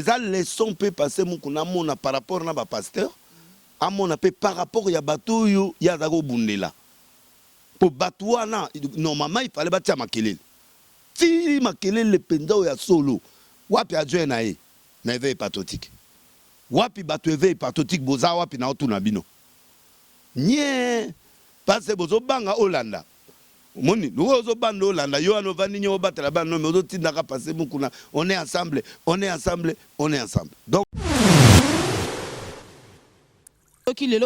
ça leçon peut passer mon kuna par rapport na ba pasteur à mon appel par rapport ya bateau yo ya zago bundela pour batouana normalement il fallait batia makelele ti makelele penda ya solo wapi adjoint na e na éveil pathotique wapi bato éveil pathotique boza wapi na otuna bino nye parce bozo banga Olanda moni lozo banda Olanda yo ano vani nyo batela ba no mezo tinda ka passer mukuna on est ensemble donc ceux qui le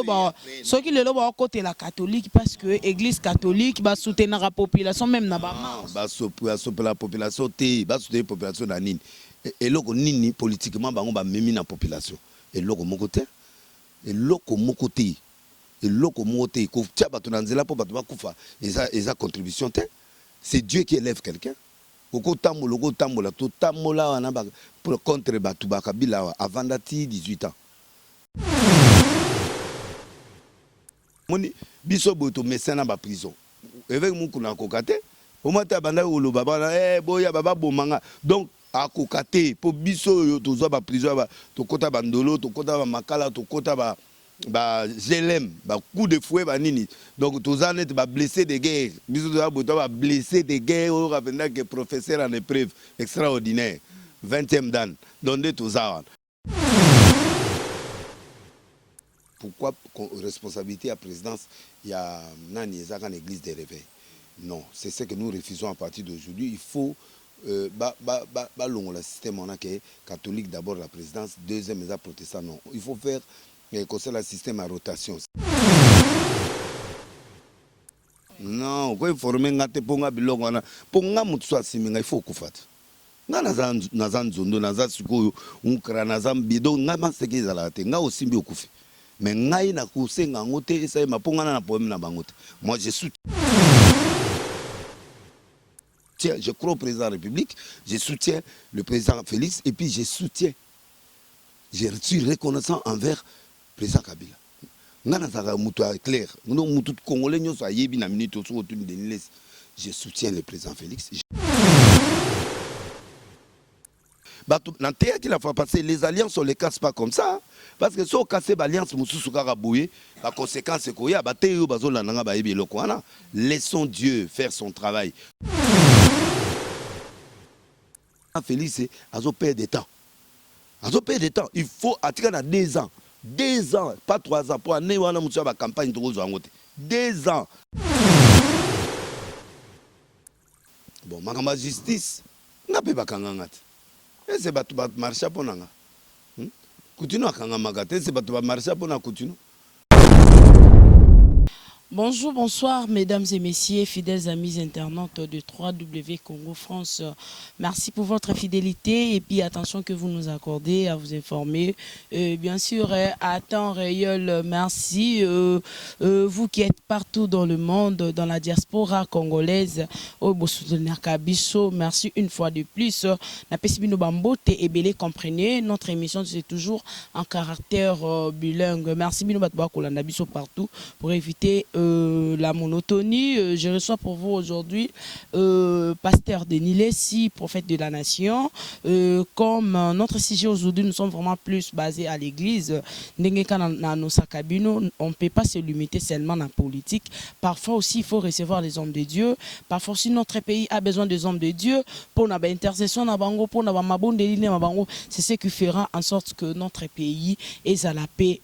loba côté la catholique parce que église catholique va soutenir la population même na ba la population te ba soutenir population na nini et loko nini politiquement bango ba memi na population et loko mokote et loko mokote et loko mokote ko tia bato na nzela po bato ba kufa eza contribution te c'est Dieu qui élève quelqu'un oko tambola to tamola wana ba pour contre bato ba kabila avant dati 18 ans moni biso boto mesena ba prison avec mon kuna kokate au mata banda olo baba boya baba bomanga donc a kokate pour biso yo tozo ba prison ba to kota bandolo to kota ba makala to kota ba gelem ba coup de fouet ba nini donc toza net ba blessé de guerre biso toza boto ba blessé de guerre o rapenda que professeur en épreuve extraordinaire 20e dan donc de toza. Pourquoi responsabilité à présidence, il y a une église des réveils? Non, c'est ce que nous refusons à partir d'aujourd'hui. Il faut le système on a qui est catholique d'abord la présidence, deuxième les protestants non. Il faut faire le système à rotation. Non, quand il faut former ngate ponga biloko na ponga mutu so asiminga il faut kufata. Nga nazan zondo nazan sikoyo unkra nazan bido nga maseke zalate nga osimbi okufi. Mais ngai na kusenga ngote esa mapongana na poème na bangote. Moi je soutiens. Je crois au président de la République, je soutiens le président Félix et puis je suis reconnaissant envers le président Kabila. Ngana zaka mutu clair, ngono mutu congolais nyoso ayebi na minute so otuni Denis. Je soutiens le président Félix. Dans théâtre, il a fait passer les alliances, on ne les casse pas comme ça. Parce que si on casse l'alliance, la conséquence c'est qu'il y a laissons Dieu faire son travail. Félix, il perd du temps. Il faut attirer dans 2 ans. 2 ans, pas 3 ans. Pour aller dans la campagne de 2 ans. Bon, ma justice, n'a pas de c'est pas tout marcher pour nanga. Continue à kanga magate, c'est pas tout marcher pour na continue. Bonjour, bonsoir, mesdames et messieurs, fidèles amis internautes de 3W Congo France. Merci pour votre fidélité et puis attention que vous nous accordez à vous informer. Bien sûr, à temps réel, merci. Vous qui êtes partout dans le monde, dans la diaspora congolaise, merci une fois de plus. Comprenez, notre émission c'est toujours en caractère bilingue. Merci partout pour éviter la monotonie. Je reçois pour vous aujourd'hui pasteur Denis Lessi, prophète de la nation. Comme notre sujet aujourd'hui, nous sommes vraiment plus basés à l'église. On ne peut pas se limiter seulement dans la politique. Parfois aussi, il faut recevoir les hommes de Dieu. Parfois aussi, notre pays a besoin des hommes de Dieu pour notre intercession, c'est ce qui fera en sorte que notre pays est à la paix,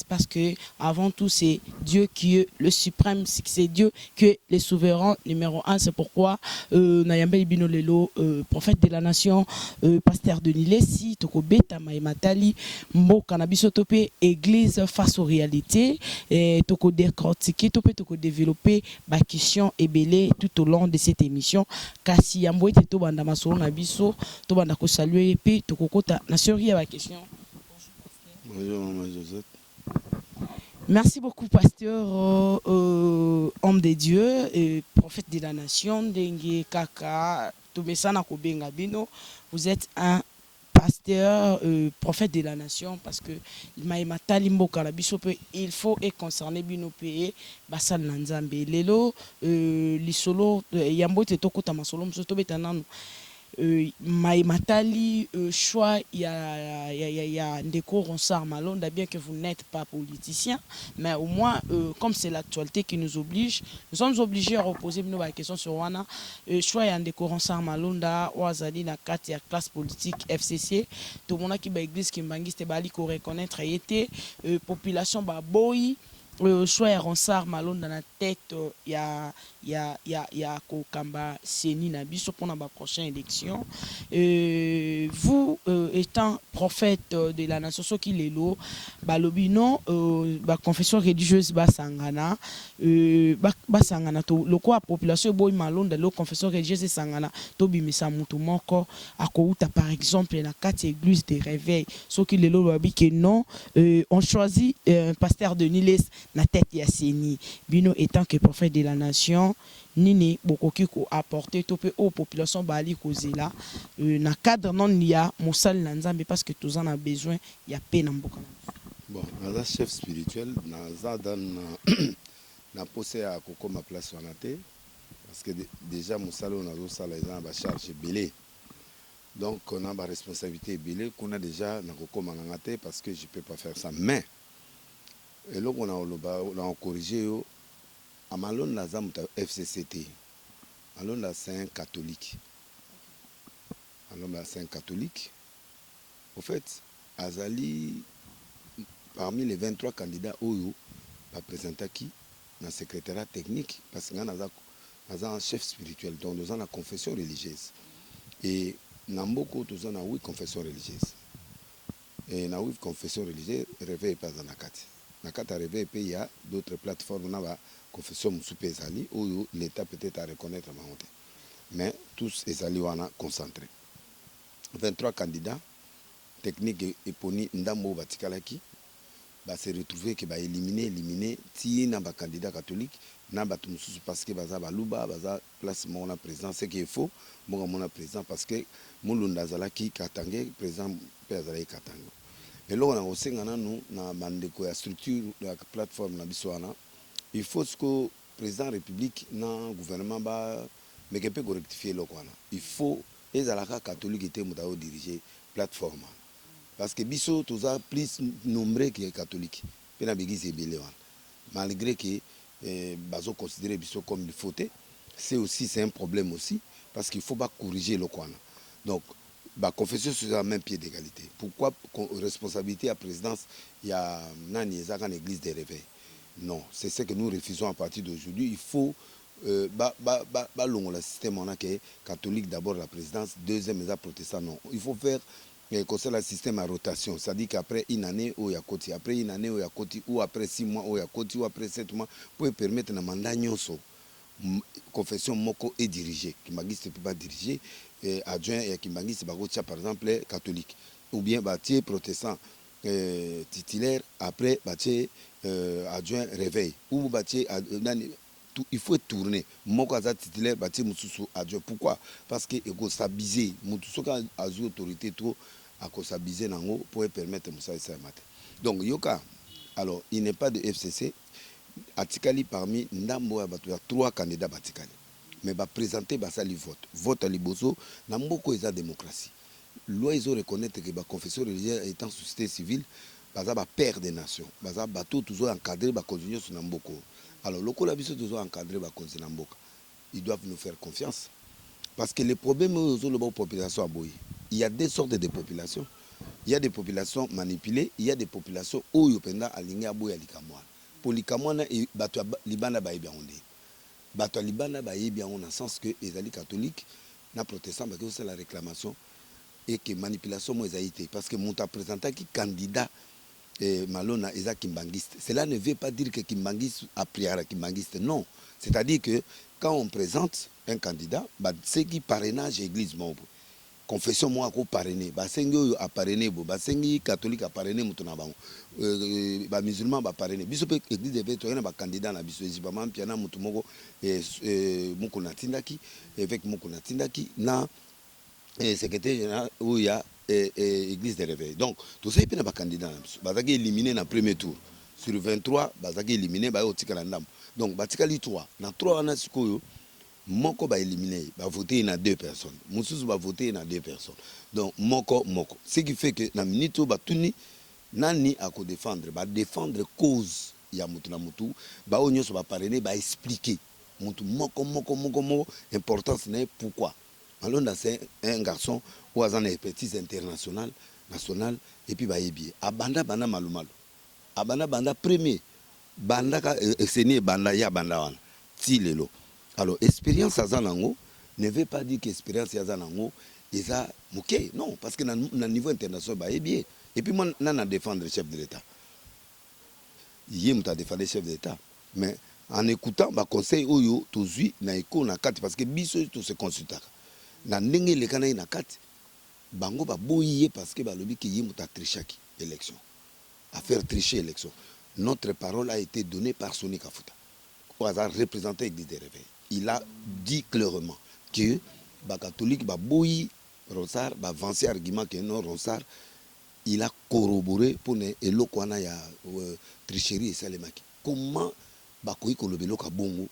parce que avant tout, c'est Dieu qui est le suprême, c'est Dieu qui est le souverain numéro 1. C'est pourquoi Nayambe Ibino Lelo, prophète de la nation, pasteur Denis Lessi, Toko Beta Matali, Mbo Cannabis Topé, église face aux réalités, Toko décortiquer, Toko développer ma question et belé tout au long de cette émission. Kasi Yambo était tout banda maso nabiso, tout banda ko saluer et puis Toko kota na série à question. Bonjour maman Josette. Merci beaucoup, pasteur, homme de Dieu, et prophète de la nation, Dengue Kaka, Tomesana Kobenga Bino. Vous êtes un pasteur, prophète de la nation, parce que il faut et concerner Bino Peye, Basal Nanzambe, Lelo, Lisolo, Yambo Tetoko Tamasolo, Msoto Betanano. Maïmatali, choix, il y a Ndeko Ronsard Malonda, bien que vous n'êtes pas politicien, mais au moins, comme c'est l'actualité qui nous oblige, nous sommes obligés à reposer nos questions sur Wana. Choix, il y a Ndeko Ronsard Malonda, Ouazali, na classe politique FCC, tout le monde qui est l'église qui m'a bali qu'on reconnaître, il était population baboy. Choix Ronsard Malone dans la tête, il y a Kokamba Seni Nabiso pour la prochaine élection. Vous, étant prophète de la nation, ce qui est l'eau, Balobino, confession religieuse Basangana, Basangana, le quoi population boy Malone dans la confession religieuse Sangana, Tobi Misa Moutoumoko, à Kouta par exemple, la 4 églises de réveil, ce qui est l'eau, que non, on choisit un pasteur de Niles. La tête ya Seni bino étant que prophète de la nation nini bokoki ko apporter topé aux populations bali kozela na cadre non ya mosal na nzambe parce que tous en a besoin ya paix na mboka. Bon, naza chef spirituel naza dan na posé à koko ma place wana te parce que déjà mosala on a sala eza ba charge belé. Donc on a ma responsabilité belé qu'on a déjà na koko manganga te parce que je peux pas faire ça mais et là, on a corrigé à Malon Lazam FCCT. Malon c'est un catholique. Malon c'est un catholique. Au fait, Azali, parmi les 23 candidats, Oyo, va présenter qui dans le secrétariat technique, parce qu'on a un chef spirituel, donc nous avons la confession religieuse. Et Namboko, nous avons 8 confessions religieuses. Et dans 8 confessions religieuses, réveil pas dans la carte. Na kata réveil il y a d'autres plateformes na ba confession musupe ezali où l'état peut-être à reconnaître ma honte mais tous ezali wana concentrés 23 candidats technique et poni ndambo batikalaki ba se retrouver que ba éliminer ti na ba candidat catholique na ba tumususu parce que baza baluba baza place mon président c'est qu'il faut mon président parce que mulunda zalaki katangé président pe azali katangé. Et là, on a aussi une structure de la plateforme, il faut que le président de la République, le gouvernement, mais qu'il peut rectifier. Il faut que les catholiques diriger la plateforme. Parce que Bisso, tous a plus nombreux que les catholiques. Malgré que Bazo considère Bisso comme une faute, c'est un problème aussi, parce qu'il ne faut pas corriger le coin. Donc, la confession sur le même pied d'égalité. Pourquoi responsabilité à la présidence, il y a une église des réveils? Non, c'est ce que nous refusons à partir d'aujourd'hui. Il faut le système on a que catholique d'abord la présidence, deuxième les protestants non. Il faut faire le système à rotation, c'est-à-dire qu'après une année où il y a côté, après une année où il y a côté, ou après 6 mois où il y a côté, ou après 7 mois, pour permettre un mandat nyonso. Confession moko est dirigée, qui magiste ne peut pas diriger, adjoint et qui magiste par exemple catholique, ou bien bâtier protestant titulaire, après bâtier adjoint réveil, ou bâtier il faut tourner. Moko aza titulaire bâtier mususu adjoint. Pourquoi? Parce que il faut s'abiser, mususu quand a autorité trop à s'abiser nango pour permettre musa et ça matin. Donc yoka, alors il n'est pas de FCC. Atikali parmi ndambo ya bato ya 3 candidats batikali mais ba présenter basali vote à liboso na mboko eza démocratie loi ils ont reconnaître que ba confession religieuse étant société civile baza ba père des nations baza bato toujours encadrer ba continuer sur mboko alors lokola biso toujours encadrer ba continuer na mboka ils doivent nous faire confiance parce que les problèmes aux la population aboyi il y a deux sortes de populations il y a des populations manipulées il y a des populations oyo penda alingi aboya likamwa Polikamwana et bato libanda ba bien ondé. Bato libanda ba bien on a sens que les alliés catholiques na protestants ba que c'est la réclamation et que manipulation mo été parce que mon représentant qui candidat Malona eza kimbangiste. Cela ne veut pas dire que kimbangiste a prière kimbangiste non, c'est-à-dire que quand on présente un candidat, bah c'est qui parrainage église membre. Confession moi ko parrainer ba sengi oyo a parrainer bo ba sengi catholique a parrainer mutuna bango ba musulman ba parrainer biso pe église devait être ba candidat na biso eziba mam piana mutu moko muko na tindaki avec muko na tindaki na secrétaire général où il y a église de réveil donc tout ça pe na ba candidat na biso bazaki éliminé na premier tour sur 23 bazaki éliminé ba otika na ndam donc batikali 3 na 3 wana sikoyo moko va éliminer, va voter il a 2 personnes. Moussous va voter il a 2 personnes. Donc moko. Ce qui fait que na minute ba tuni nani a ko défendre, ba défendre cause ya mutu na mutu, ba onyo so ba parrainer, ba expliquer mutu moko importance n'est pourquoi. Alors là c'est un garçon ou a une expertise internationale, nationale et puis ba yebi. Abanda malumalu. Abanda premier banda ka seni banda ya banda wana. Ti lelo. Alors, expérience à Zanango ne veut pas dire qu'expérience à Zanango est ça, ok, non, parce que dans le niveau international, bah, eh bien. Et puis, moi, je défendre le chef de l'État. Hier, je défendre le chef de l'État. Mais en écoutant, bah, conseil, oyo, tozui, na écho, na kat, parce que biso, tout se consulte. Na ndenge le kana na kat, bango, bah, boye, parce que, bah, le but, qui est triché élection. À faire tricher l'élection. Notre parole a été donnée par Soni Kafuta. Au hasard, représenté avec des réveils. Il a dit clairement que les catholiques, les boui, Ronsard, les avancé argument que non, Ronsard, il a corroboré pour ne y a tricherie et salemaki. Comment bakoui kolobelo ka bongo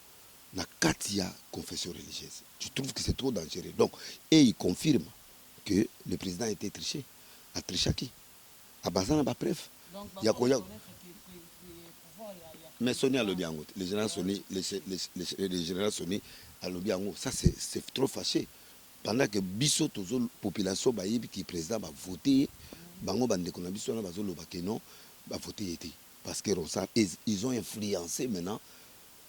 na katia confession religieuse. Tu trouves que c'est trop dangereux. Donc, et il confirme que le président a été triché. A triché qui? A bazan ba preuve. Il y a quoi? Mais Sony a le bien, les généraux Sony, les généraux Sony a le bien. Ça c'est trop fâché. Pendant que biso tozo population baïbi qui président va voter, bango bande qu'on a biso na bazo lobake non, va voter parce que Ronsard ils ont influencé maintenant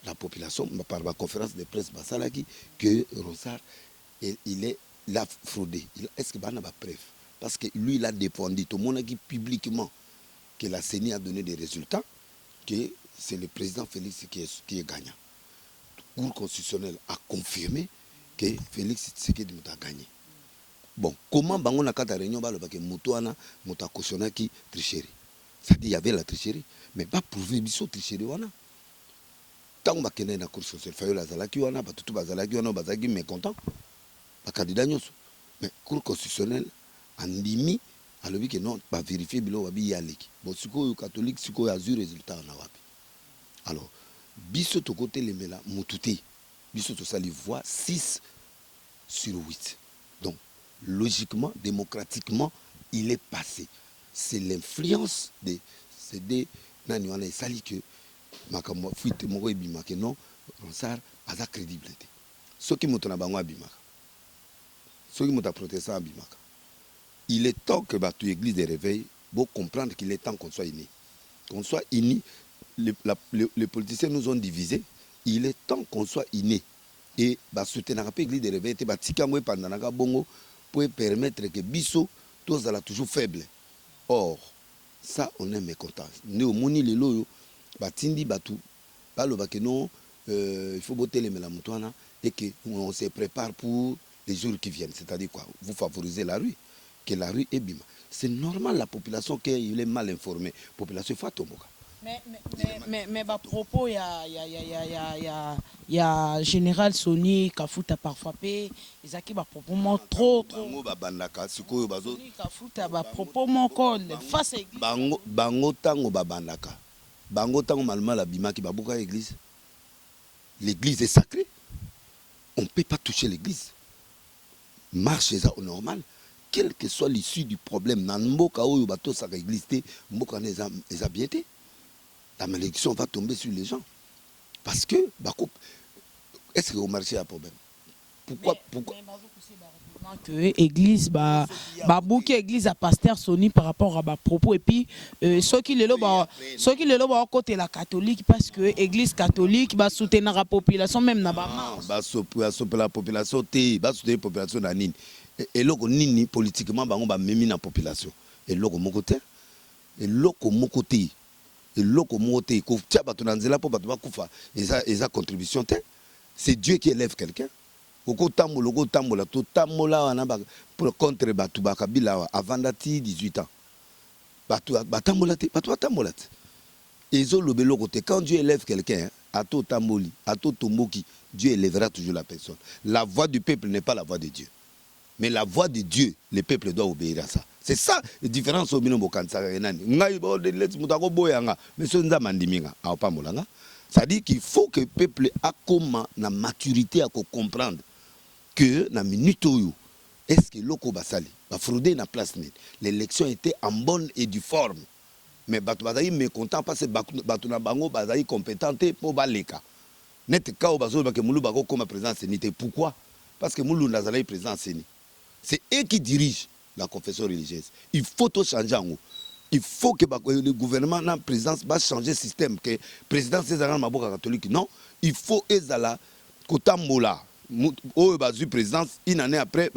la population par la conférence de presse basalaki que Ronsard il a fraudé. Est-ce que bana ba preuve? Parce que lui il a défendu tout le monde qui publiquement que la CENI a donné des résultats que c'est le président Félix qui est gagnant. Le Cour constitutionnel a confirmé que Félix Tshisekedi a gagné. Bon, comment bango na kata réunion ba le ba ke mutuana muta cautionné qui tricherie. Ça dit il y avait la tricherie, mais pas prouver biso tricherie wana. Tant ba kene na Cour constitutionnelle fayola zalaki wana ba tutu bazalaki wana bazaki mécontent. Ba candidat nyonso. Mais Cour constitutionnelle andimi alobi que non ba vérifier bilo wabi yaleki. Bon siko catholique siko azur résultat na wapi. Alors, biso to côté les mela mututi. Biso to sali voix 6 sur 8. Donc, logiquement, démocratiquement, il est passé. C'est l'influence de ces deux nani wana sali que makamwa fuite moko ebima que non Ronsard a sa crédibilité. Ce qui mutona bango abimaka. Ce qui muta protestant abimaka. Il est temps que batu église de réveil pour comprendre qu'il est temps qu'on soit unis. Qu'on soit unis. Les politiciens nous ont divisés. Il est temps qu'on soit unis. Et soutenir l'église de réveil pour permettre que Bisso, tous sont toujours faibles. Or, ça, on est mécontent. Nous, moni les loyo, batindi batu, non, il faut botter les mélamoutouana et qu'on se prépare pour les jours qui viennent. C'est-à-dire quoi? Vous favorisez la rue, que la rue est bima. C'est normal la population qu'il est mal informée. La population est fatomoka. Mais à propos, il y a Général Sony Kafuta parfois ils ont propos trop Kafuta propos face bango tango babandaka bango tango malma la bima qui babuka l'église. L'église est sacrée. On ne peut pas toucher l'église. Marche ça au normal. Quelle que soit l'issue du problème, dans mboka oyo bato sa église té mboka les a bien. La malédiction va tomber sur les gens. Parce que, est-ce que au marché a un problème? Pourquoi que l'église, bouquet église à pasteur Sony par rapport à ma propos et puis ceux qui le côté la catholique parce que l'église catholique va soutenir la population même na soutenir la population soutenir la population na nini et loko nini politiquement ba memi na population et loko mon côté et loko mon côté et loko moté ko tia bato na nzela po bato bakufa eza contribution te. C'est Dieu qui élève quelqu'un. Oko tambola to tambola wana ba contre bato bakabila avant dati 18 ans. Bato batambola te bato batambola te. Ezo lobelo côté quand Dieu élève quelqu'un ato tamboli ato tomboki Dieu élèvera toujours la personne. La voix du peuple n'est pas la voix de Dieu. Mais la voix de Dieu, le peuple doit obéir à ça. C'est ça la différence au milieu de Kansa. Ngai bo de let's mutako boyanga. Mais ce nza mandiminga. A pas molanga. Ça dit qu'il faut que le peuple a comme la maturité à comprendre que na minute où est-ce que loko basali ba frauder na place net. L'élection était en bonne et due forme. Mais batu bazali mécontent parce que batu na bango bazali compétenté pour baleka. Net ka o bazo ba ke mulu bako comme président sénité. Pourquoi? Parce que mulu nazali président sénité. C'est eux qui dirigent la confession religieuse. Il faut tout changer en haut. Il faut que le gouvernement, la présidence, va changer le système. Que le président, c'est un maboka catholique. Non, il faut ezala kotambola. Au présidence, une année après,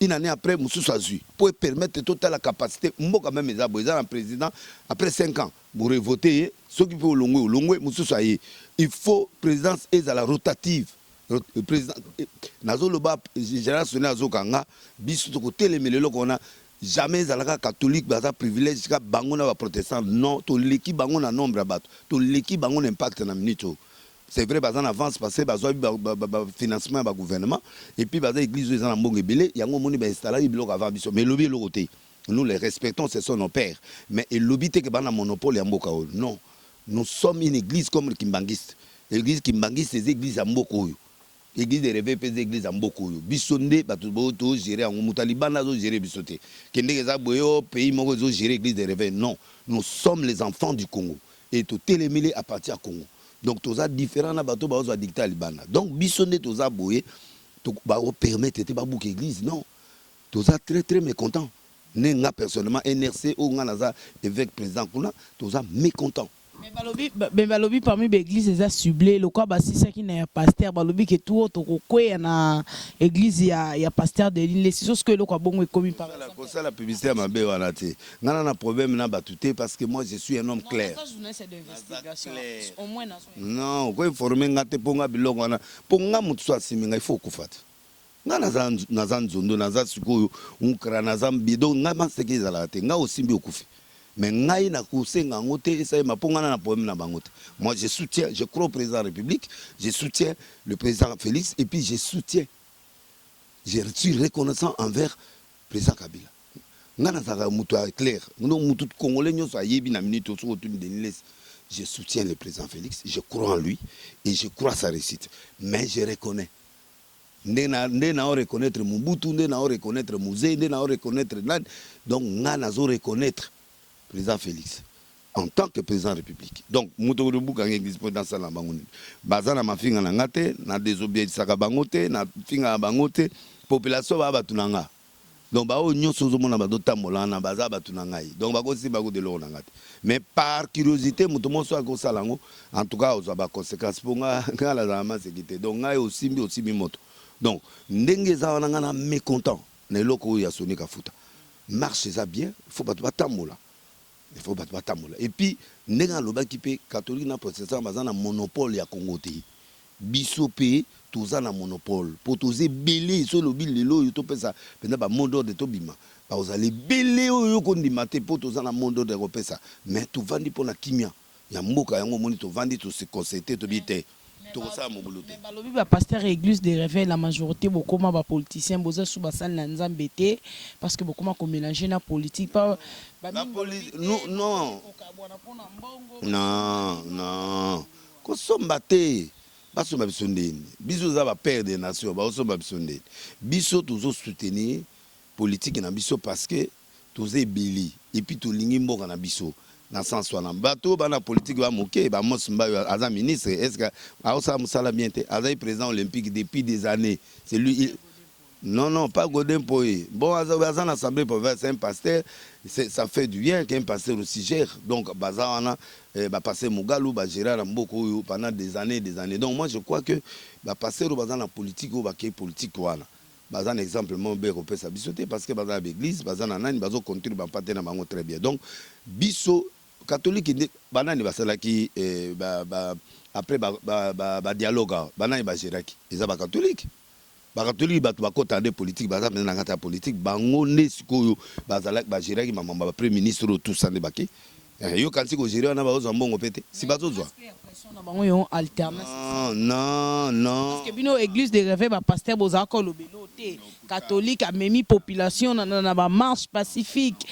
une année après, pour permettre toute la capacité. Mboka même un président, après 5 ans, pour voter, ceux qui peuvent il faut présidence ezala rotative. Le président, Nazoloba, général Soné Azokanga, biso côté les melelo qu'on a jamais zalaka catholique baza privilège ka bangona ba protestant non to l'équipe bangona nombre bat to l'équipe bangona impact na minute. C'est vrai baza en avance passé baza financement ba gouvernement et puis baza église za na mbongo belé yango moni ba installer biloko avant biso mais lobby le côté nous les respectons, ce sont nos pères mais le lobby te que bana monopole ya mboka non nous sommes une église comme Kimbangiste l'église Kimbangiste c'est église ya mboka oyo. Église de réveil pèse église en beaucoup. Bisonde, tout gérer en Moutalibana, gérer bisoté. Kendeza Boyo, pays Moko, gérer l'église de réveil. Non, nous sommes les enfants du Congo. Et tout télémilé appartient au Congo. Donc, tout ça différent na bateau, bazo dictat Libana. Donc, Bisonde, tout ça Boye, tout va permettre de bouc église. Non, tout ça très très mécontent. Nenga personnellement, NRC, ou Nganaza, évêque président Kuna, tout ça mécontent. Mais balobi parmi l'église les a sublé le quoi basi ça qui n'est pasteur balobi que tout autre quoi na église il y a pasteur de l'île c'est ce que le quoi bon est commis par ça la publicité à ma bé voilà tu ngana na problème na batuté parce que moi je suis un homme clair au moins non quoi informer ngate ponga biloko na ponga mutu so asiminga il faut kufata ngana nazanzondo nazasuko unkra nazambido ngama sekeza la te nga osimbi okufi. Mais moi je soutiens, je crois au président de la République, je soutiens le président Félix et puis je suis reconnaissant envers le président Kabila. Je soutiens le président Félix, je crois en lui et je crois à sa réussite. Mais je reconnais. Ndena reconnaître Mobutu, ndena reconnaître Mouzé, ndena reconnaître Nad. Donc, ngana reconnaître président Félix en tant que président de la République. Donc, Moutouroubou quand il dispose dans sa langue, Bazana ma finga na ngate, na désobéissance à bangote, na finga bangote, population va batunanga. Donc, ba o nyon sozo mona badota molana baza batunanga. Donc, ba ko si ba ko de l'eau ngate. Mais par curiosité, moutomo so ko salango, en tout cas, aux ba conséquences pour nga la zama sécurité. Donc, ngai aussi moto. Donc, ndenge za wana ngana mécontent, na loko ya soni ka futa. Marche ça bien, il faut pas tamola. Il faut pas tamola. Et puis, n'enga loba qui peut catholique na protestant bazana na monopole ya Congo te. Biso pe toza na monopole. Pour toze belé so lobi lelo yo to pesa pena ba monde de tobima. Ba ozali belé yo ko ndimate pour toza na monde de repesa. Mais tu vandi pour na kimia. Ya mboka yango moni to vandi to se concerter to bité. Mais balobi ba pasteur église de réveil la majorité beaucoup ma politiciens boza sous basal na nzambete parce que beaucoup ma ko mélanger na politique pas non ko somba te baso ba bisondeni biso za ba père des nations ba so ba bisondeni biso toujours soutenir politique na biso parce que tous ebeli et puis to lingi mboka na biso. Dans le sens où bateau bana politique va moquer ba mosmba aza ministre est-ce que aosa musala bien té aza président olympique depuis des années c'est lui non pas Godin Poé bon aza l'assemblée provinciale c'est un pasteur ça fait du bien qu'un pasteur aussi gère donc bazana ba passer Mugalu ba gérer Mboko pendant des années donc moi je crois que ba passer bazana politique ou ba politique wana bazan exemple mon bé repé sa bisoté parce que bazana l'église bazana nani bazo contribuer ba pater na bango très bien donc biso catholique banani basalaki après dialogue banani bagéraki eza ba catholique batu bakota de politique baza na ngata politique bango ne sikoyo bazalaki bagéraki mamamba ba premier ministre tout ça ne baki yo kanti ko gérer na bazo mbongo pété si bazozwa non parce que bino église de réveil ba pasteur bozako lobelo te catholique a memi population na ba marche pacifique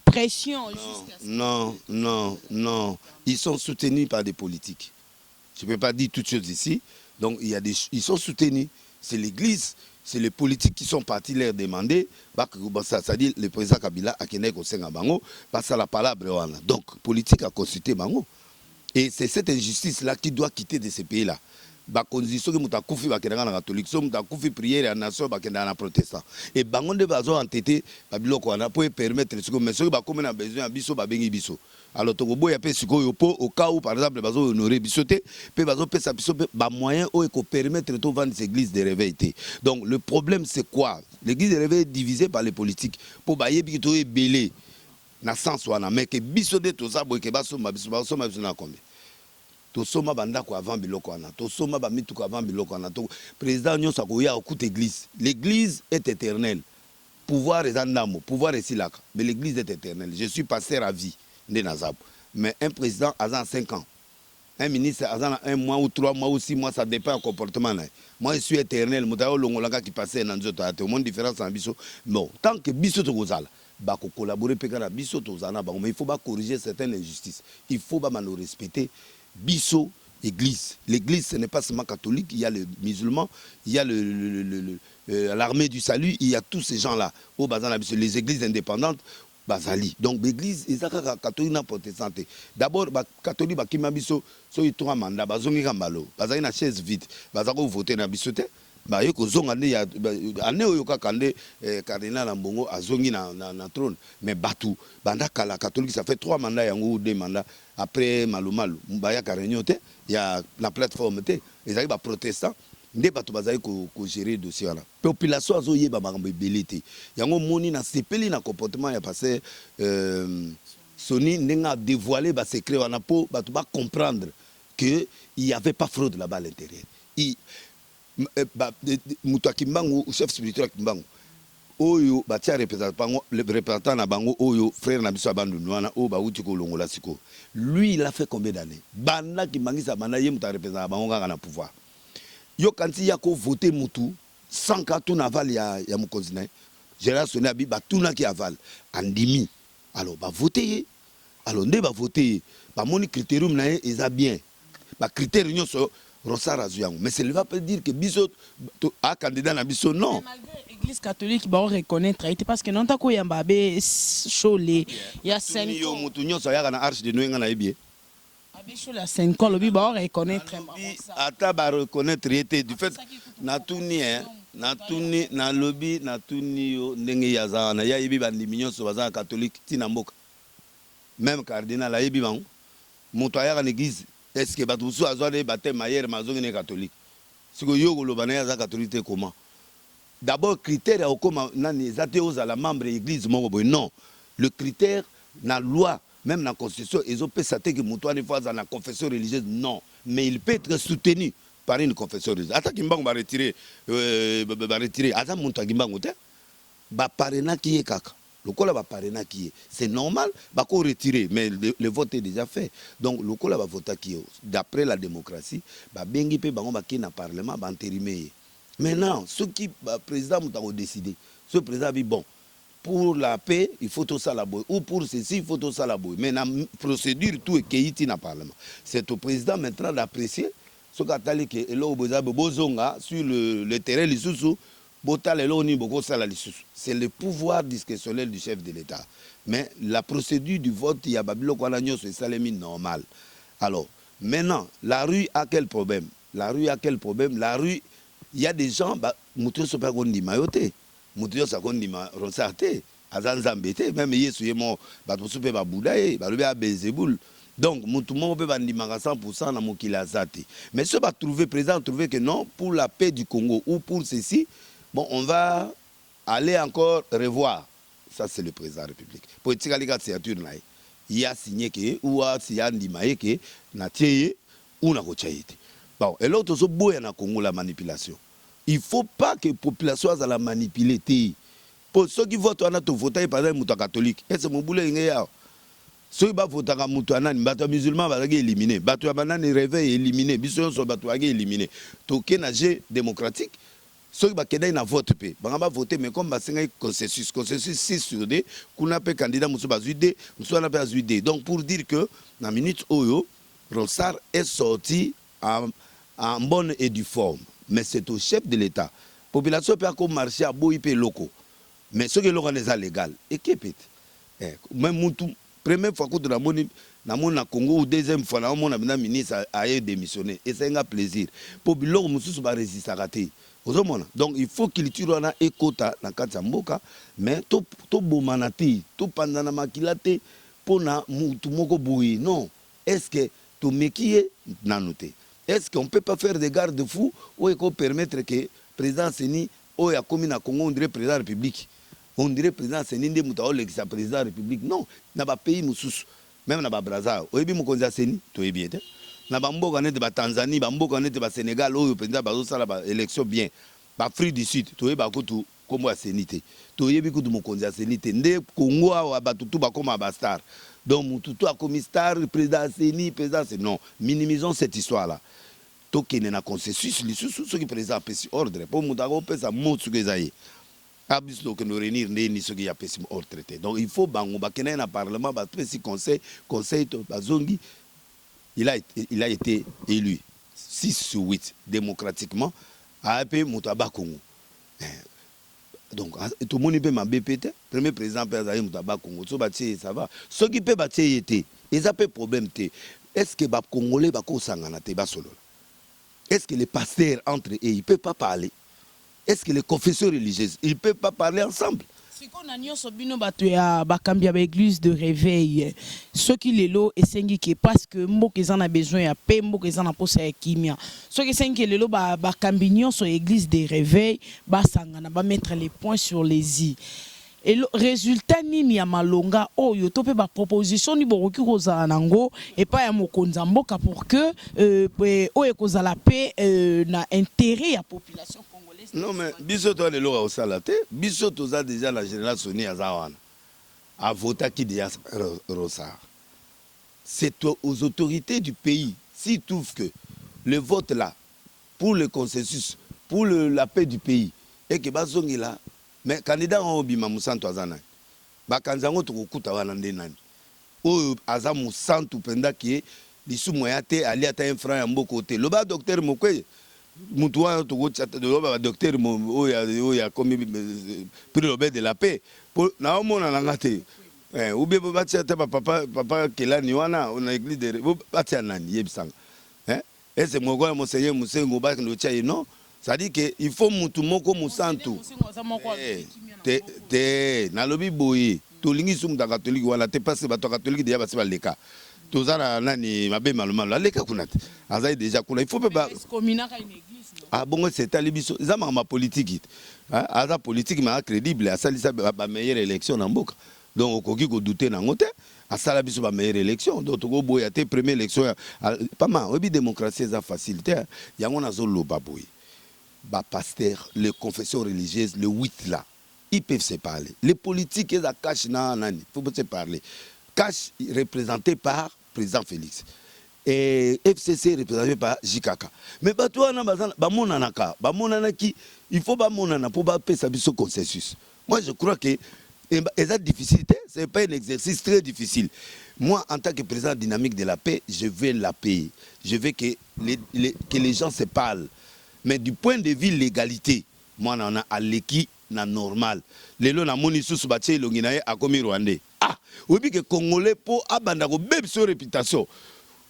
pression jusqu'à non ils sont soutenus par des politiques je ne peux pas dire toutes choses ici. Donc ils sont soutenus. C'est l'église, c'est les politiques qui sont partis leur demander, c'est-à-dire le président Kabila a kené ko senga bango, parce que la parole wana. Donc politique a consulté bango. Et c'est cette injustice-là qui doit quitter de ces pays-là. Bakonzi soki muta kufi bakendanga na catholique, so muta kufi prière ya nation bakendanga na protestant. Et bango nde bazo entêté babiloko wana pour permettre ce que mais soki bakome na besoin biso babengi biso. Alors toko boya pe sikoyo po au cas où par exemple bazo honorer biso te, pe bazo pesa biso ba moyen o ko permettre to vendre cette église de réveil te. Donc le problème c'est quoi? L'église de réveil est divisée par les politiques pour bayebi to ebelé na sens wana mais que biso de to za boy ke baso biso na combien. Tosoma bandako avant biloko wana, tosoma ba mituko avant biloko wana. Président nyonso akoya okute église. L'église est éternelle. Pouvoir est andamo, pouvoir est silaka. Mais l'église est éternelle. Je suis pasteur à vie de Nazab. Mais un président a 5 ans. Un ministre a 1 mois ou 3 mois ou 6 mois, ça dépend du comportement. Moi je suis éternel, moutayo longolanga qui passait dans nzoto ate. Au monde différence en biso. Bon, tant que biso to kozala, ba ko collaborer pekana biso to zana ba, mais il faut pas corriger certaines injustices. Il faut pas nous respecter. Bisso, église. L'église, ce n'est pas seulement catholique, il y a les musulmans, il y a l'armée du salut, il y a tous ces gens-là. Au Bazan, les églises indépendantes, Bazali. Donc l'église, ils sont catholiques et protestants. D'abord, les catholiques, ils ont 3 mandats, ils ont une chaise vide, ils ont voté dans le ba yoko zonga ne ya ane oyo kaka nde cardinal Ambongo azongi na trône mais batu banda kala catholique ça fait 3 mandats yango 2 mandats après malumalu mbaya ka réunion te ya la plateforme te les ba protestants nde batu bazali ko gérer dossier wana population azo yeba makambo ebele te yango moni na sepeli na comportement ya passé Soni ndenga dévoiler ba secret wana po batu ba comprendre que il y avait pas fraude là-bas à l'intérieur. Mutaki Mbangu, chef spirituel Kimbangu, oyo batia représentant na bango oyo frère na biso abandu nwana o ba uti ko longola siko. Lui il a fait combien d'années? Banda Kimbangisa banda ye muta représentant bango nga na pouvoir. Yo kanti ya ko voter mutu sans ka tout naval ya mukonzi na. Gérard Soni abi ba tuna ki aval andimi. Alors ba voter. Alors nde ba voter ba moni critérium na eza bien. Ba critère nyonso mais ça ne va pas dire que Biso a candidat à Biso, non. Malgré l'église catholique, va reconnaître parce que non t'as quoi yambabé cholé, il y a 5 ans. Moutounio ça y a une arche de Noël na ebie. Abé cholé à 5 ans, le bi va reconnaître. Ata ba reconnaître était du fait na tuni na lobby na tuni yo ndenge yaza na ya yebi bandi minyo so baza catholique tina mboka. Même cardinal a yebi bango. Motoya en église. Est-ce que Batoussou a des baptêmes ailleurs, mais catholique? Si vous avez catholique, comment? D'abord, critère au comment les athées à la membre de l'église, non. Le critère, dans la loi, même dans la constitution, ils ont pu s'attendre que Moutouane fois dans la confession religieuse, non. Mais il peut être soutenu par une confession religieuse. Attends qu'il va retirer, Attends, Moutouane va parrainer qui est caca. Le col va parrainer qui est. C'est normal, va qu'on retire, mais le vote est déjà fait. Donc le col va voter qui est. D'après la démocratie, va bien qui peut dans le parlement, va entérimer. Maintenant, ce qui le président a décidé, ce président dit bon, pour la paix, il faut tout ça la boue, ou pour ceci, il faut tout ça la boue. Mais la procédure, tout est qui dans le parlement. C'est au président maintenant d'apprécier ce qu'a dit que sur le terrain, les sous. C'est le pouvoir discrétionnel du chef de l'État. Mais la procédure du vote, il y a c'est normal. Alors, maintenant, la rue a quel problème? La rue, il y a des gens, même donc, tout le monde peut dire 100% dans mon kilazate. Mais ce qui le président trouvé que non, pour la paix du Congo ou pour ceci, bon, on va aller encore revoir. Ça, c'est le président de la République. Pour il a signé que, ou a signé que, na tieye ou na kochaite. Bon, et l'autre, c'est beau na Congo la manipulation. Il ne faut pas que la population soit la manipuler. Pour ceux qui votent, on a tout voté par exemple catholique. Et c'est mon boulet. Ceux qui votent par les musulmans sont éliminés. Les banani réveillent éliminés. Les musulmans sont éliminés. Donc, il y a un jeu démocratique. Ceux qui ont voté, ils vont voter, mais comme il y a un consensus 6 sur 2, qu'on a un candidat, nous sommes Donc, pour dire que, dans la minute où Ronsard est sorti en bonne et due forme. Mais c'est au chef de l'État. La population peut encore marcher à Boïpé locaux. Mais ce que l'organisation légal, et qui peut même première fois que tu as mon Congo ou deuxième fois, le ministre a démissionné. Et c'est un plaisir. Pour que l'homme va résister à rater. Donc il faut qu'il tire un écota dans Katsamboka, mais tout bomanati, tout pendant makilate, pour na mutu moko boui. Non. Est-ce que tout mekié nanoté? Est-ce qu'on ne peut pas faire des garde-fous ou qu'on permettre que le président Seni, ou ya commis na Congo, on dirait président de la République? On dirait président Seni, on dirait président de la République. Non, dans le pays, même dans le Brazza, on dirait président Seni, tout est bien. Dans le Tanzanie, dans le Sénégal, le président a l'élection bien. Dans l'Afrique du Sud, tout est bien comme la Seni. Tout est bien comme la Seni. Dans le Congo, tout est comme un bastard. Donc, tout a commis star, président Seni, président Seni. Non, minimisons cette histoire-là. Donc, il y a un consensus, ce qui est président a ordre. Pour nous, on peut ça, mot ce que ça donc il faut que le Parlement, le Conseil, il a été élu 6 sur 8 démocratiquement à Moutaba Congo. Donc tout le monde peut m'embêter. Premier président peut aller Moutaba Congo. Ça va. Ce qui peut battre, ils ont problème. Est-ce que les Congolais est-ce que les pasteurs entre eux, ils ne peuvent pas parler? Est-ce que les confesseurs religieuses, ils ne peuvent pas parler ensemble? Si on a nyonso bino bato ya bakambi ya église de réveil, ceux qui les lo esengi que parce que mboka ezan a besoin ya paix, mboka ezan na posa ya kimia. Ceux qui esengi les lo bakambi nyonso église de réveil, basangana ba mettre les points sur les i. Et le résultat nini ya malonga oyo to pe ba proposition ni boroki kozala nango et pas ya mokonza mboka pour que oyo kozala paix na intérêt ya population congolaise. Non mais biso to le lo au salate, biso to za déjà la génération ni azawana. A voté qui déjà Rossard. C'est aux autorités du pays s'ils trouvent que le vote là pour le consensus, pour la paix du pays et que bazongi là. Mais candidat on bima musantu azana ba kanzango tukukuta wana ndenani oyo aza musantu penda ki lisu moyate ali ata un franc ya mboko te loba docteur mokwe mutu wa tukuchata de loba docteur oyo ya komi prix Nobel de la paix pour na omona ngate ube batia te papa kelani wana on a église de batia nani yebisanga et c'est mogola monseigneur musengo ba no tia non. Ça dit qu'il faut mutu moko musantu. Te nalobi boye. Tolingi sum da catholique wala te passe ba catholique déjà ba leka. Tozana nani mabe maluma la leka kunate. Azai déjà kuna il faut pas communaka une église. Ah bon c'est alibiso. Zama ma politique. Aza politique ma crédible asalisa ba meilleure élection na mboka. Donc okoki ko douter na ngote. Asala biso ba meilleure élection. Donc to go boya te première élection pas mal. Obi démocratie za facilité. Yango na zo loba boye. Bah, pasteur, les confessions religieuses, le 8 là, ils peuvent se parler. Les politiques, ils ont cash il faut se parler. Cash représenté par le président Félix. Et FCC représenté par JKK. Mais bah, toi, il faut pas monana pour faire ça ce consensus. Moi, je crois que c'est difficile, ce n'est pas un exercice très difficile. Moi, en tant que président dynamique de la paix, je veux la paix. Je veux que les gens se parlent. Mais du point de vue l'égalité, moi, on a aleki na normal. Lelo na moni sous batie longinaye a komi rwandais. Ah, oui que congolais po abanda ko beb so réputation.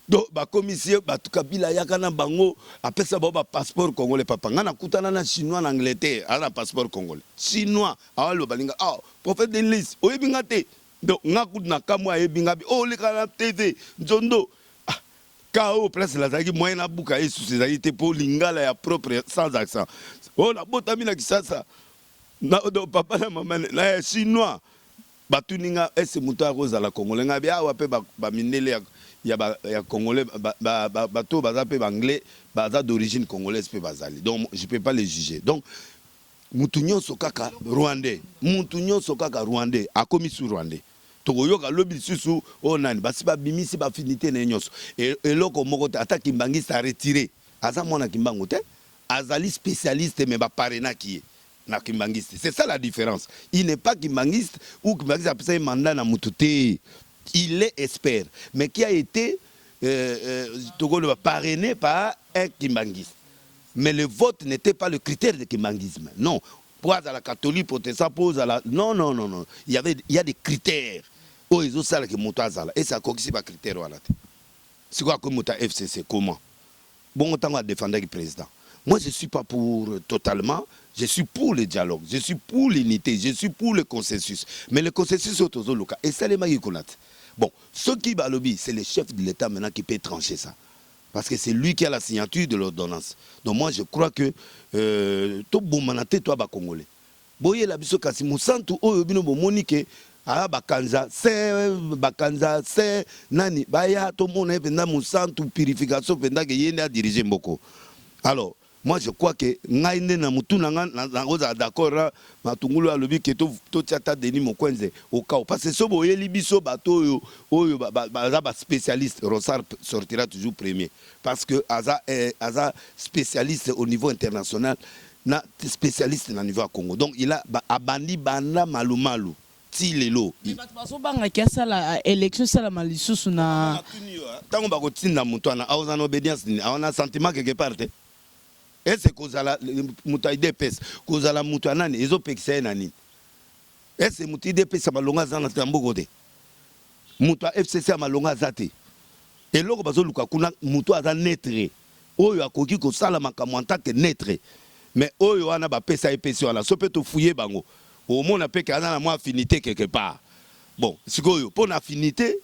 Donc ba commissaire ba tukabila yakana bango après ça ba passeport congolais papa ngana kutana na chinois na Angleterre, ala passeport congolais. Chinois awalo balinga ah prophète de l'Église, oyi bingate. Donc ngakut na kamwa yebingabi oh le kana TV nzondo. Kao place la zaki moyen na buka et sous ces été pour lingala ya propre sans accent. Oh la botami na kisasa. Na do papa na maman na chinois. Batuninga ese muta roza la congolais ngabi a wape ba minele ya congolais bato baza pe anglais baza d'origine congolaise pe bazali. Donc je peux pas les juger. Donc mutunyo sokaka rwandais. Mutunyo sokaka rwandais a commis sur rwandais. Togoyoka lobi susu onani basi ba bimisi ba finité na nyonso et loko moko ata kimbangista retiré aza mona kimbango te azali spécialiste mais ba parena qui est na kimbangiste c'est ça la différence. Il n'est pas kimbangiste ou kimbangiste a passé mandat na mututé, il est expert mais qui a été parrainé par un kimbanguiste. Mais le vote n'était pas le critère de kimbanguisme. Non. Pour à la catholique, protestant, pour à la... Non, non, non, non. Il y a des critères. Oh, ils ont ça qui montent à Zala. Et ça, c'est pas critère. C'est quoi comme Mouta FCC? Comment? Bon, on va défendre le président. Moi, je ne suis pas pour totalement. Je suis pour le dialogue. Je suis pour l'unité. Je suis pour le consensus. Mais le consensus, c'est au local. Et ça, les maïs connaissent. Bon, ce qui va lobby, c'est le chef de l'État maintenant qui peut trancher ça. Parce que c'est lui qui a la signature de l'ordonnance. Donc moi, je crois que tout bon manaté, toi, ba Congolais. Boye la biso kasi musantu oyo bino bomonique a bakanza c'est nani baya to mona venda musantu purification venda que yende a diriger mboko. Alors moi je crois que ngaine na mutu na ngoza d'accord matungulu alobi que to tiata Denis Mokwenze au cas parce que so boye libiso bato oyo ba spécialiste Ronsard sortira toujours premier parce que aza spécialiste au niveau international na spécialiste na niveau à Congo. Donc il a abandi banda malumalu ti lelo. Mais bato banga kiasa la élection ça la malisusu na tango ba kotinda mutu na aoza na obédience ni on a sentiment quelque part. Et c'est kozala mutu IDPS kozala mutu nani ezo pekisa nani. Et c'est mutu IDPS malonga za na tamboko te. Mutu FCC malonga za te. Et loko bazo luka kuna mutu aza netre. Oyo akoki ko sala makambo en tant que netre. Mais oyo wana ba pesa epesi wana so peut te fouiller bango au monde pe ka na moi affinité quelque part. Bon sikoyo pour affinité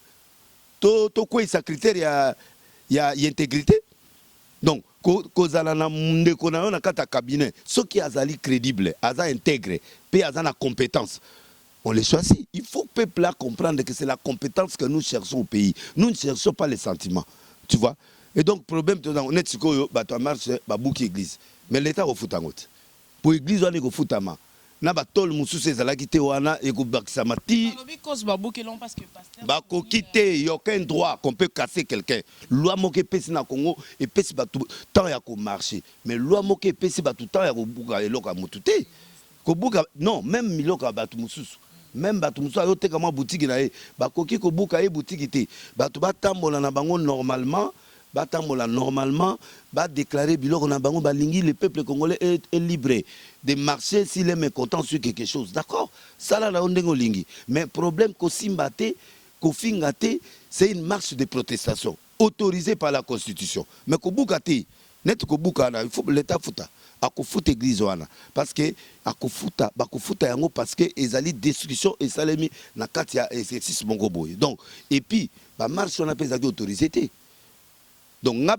to quoi sa critère ya intégrité. Donc kozala na ndeko na na kata cabinet ce qui azali crédible aza intègre pe aza na compétence. On les choisit. Il faut que le peuple comprendre que c'est la compétence que nous cherchons au pays. Nous ne cherchons pas les sentiments. Tu vois? Et donc, le problème, on est sikoyo, bato marche, babouki église. Mais l'État au fout en route. Pour l'église, on est au fout en main. Na batol musu c'est la quitté wana et go baksamati. Bako quitter, il y a aucun droit qu'on peut casser quelqu'un. Loi moke pesi na Congo et pesi batu tant ya ko marcher. Mais loi moke pesi batu tant ya ko buka eloka mutute. Ko buka non, même miloka batu mususu. Même batu mususu ayo teka ma boutique na e. Bakoki ko buka e boutique te. Batu batambola na bango normalement. Batambola normalement, va déclarer biloko na bango balingi le peuple congolais est libre de marcher s'il est mécontent sur quelque chose. D'accord? Ça là on lingi. Mais problème ko simbate, ko fingate, c'est une marche de protestation autorisée par la constitution. Mais ko bukate, net ko bukana, il faut l'état futa. Ako futa église wana parce que ako futa yango parce que ezali destruction et salemi na kati ya exercice bongo boy. Donc et puis ba marche on appelle ça autorisé. Donc, na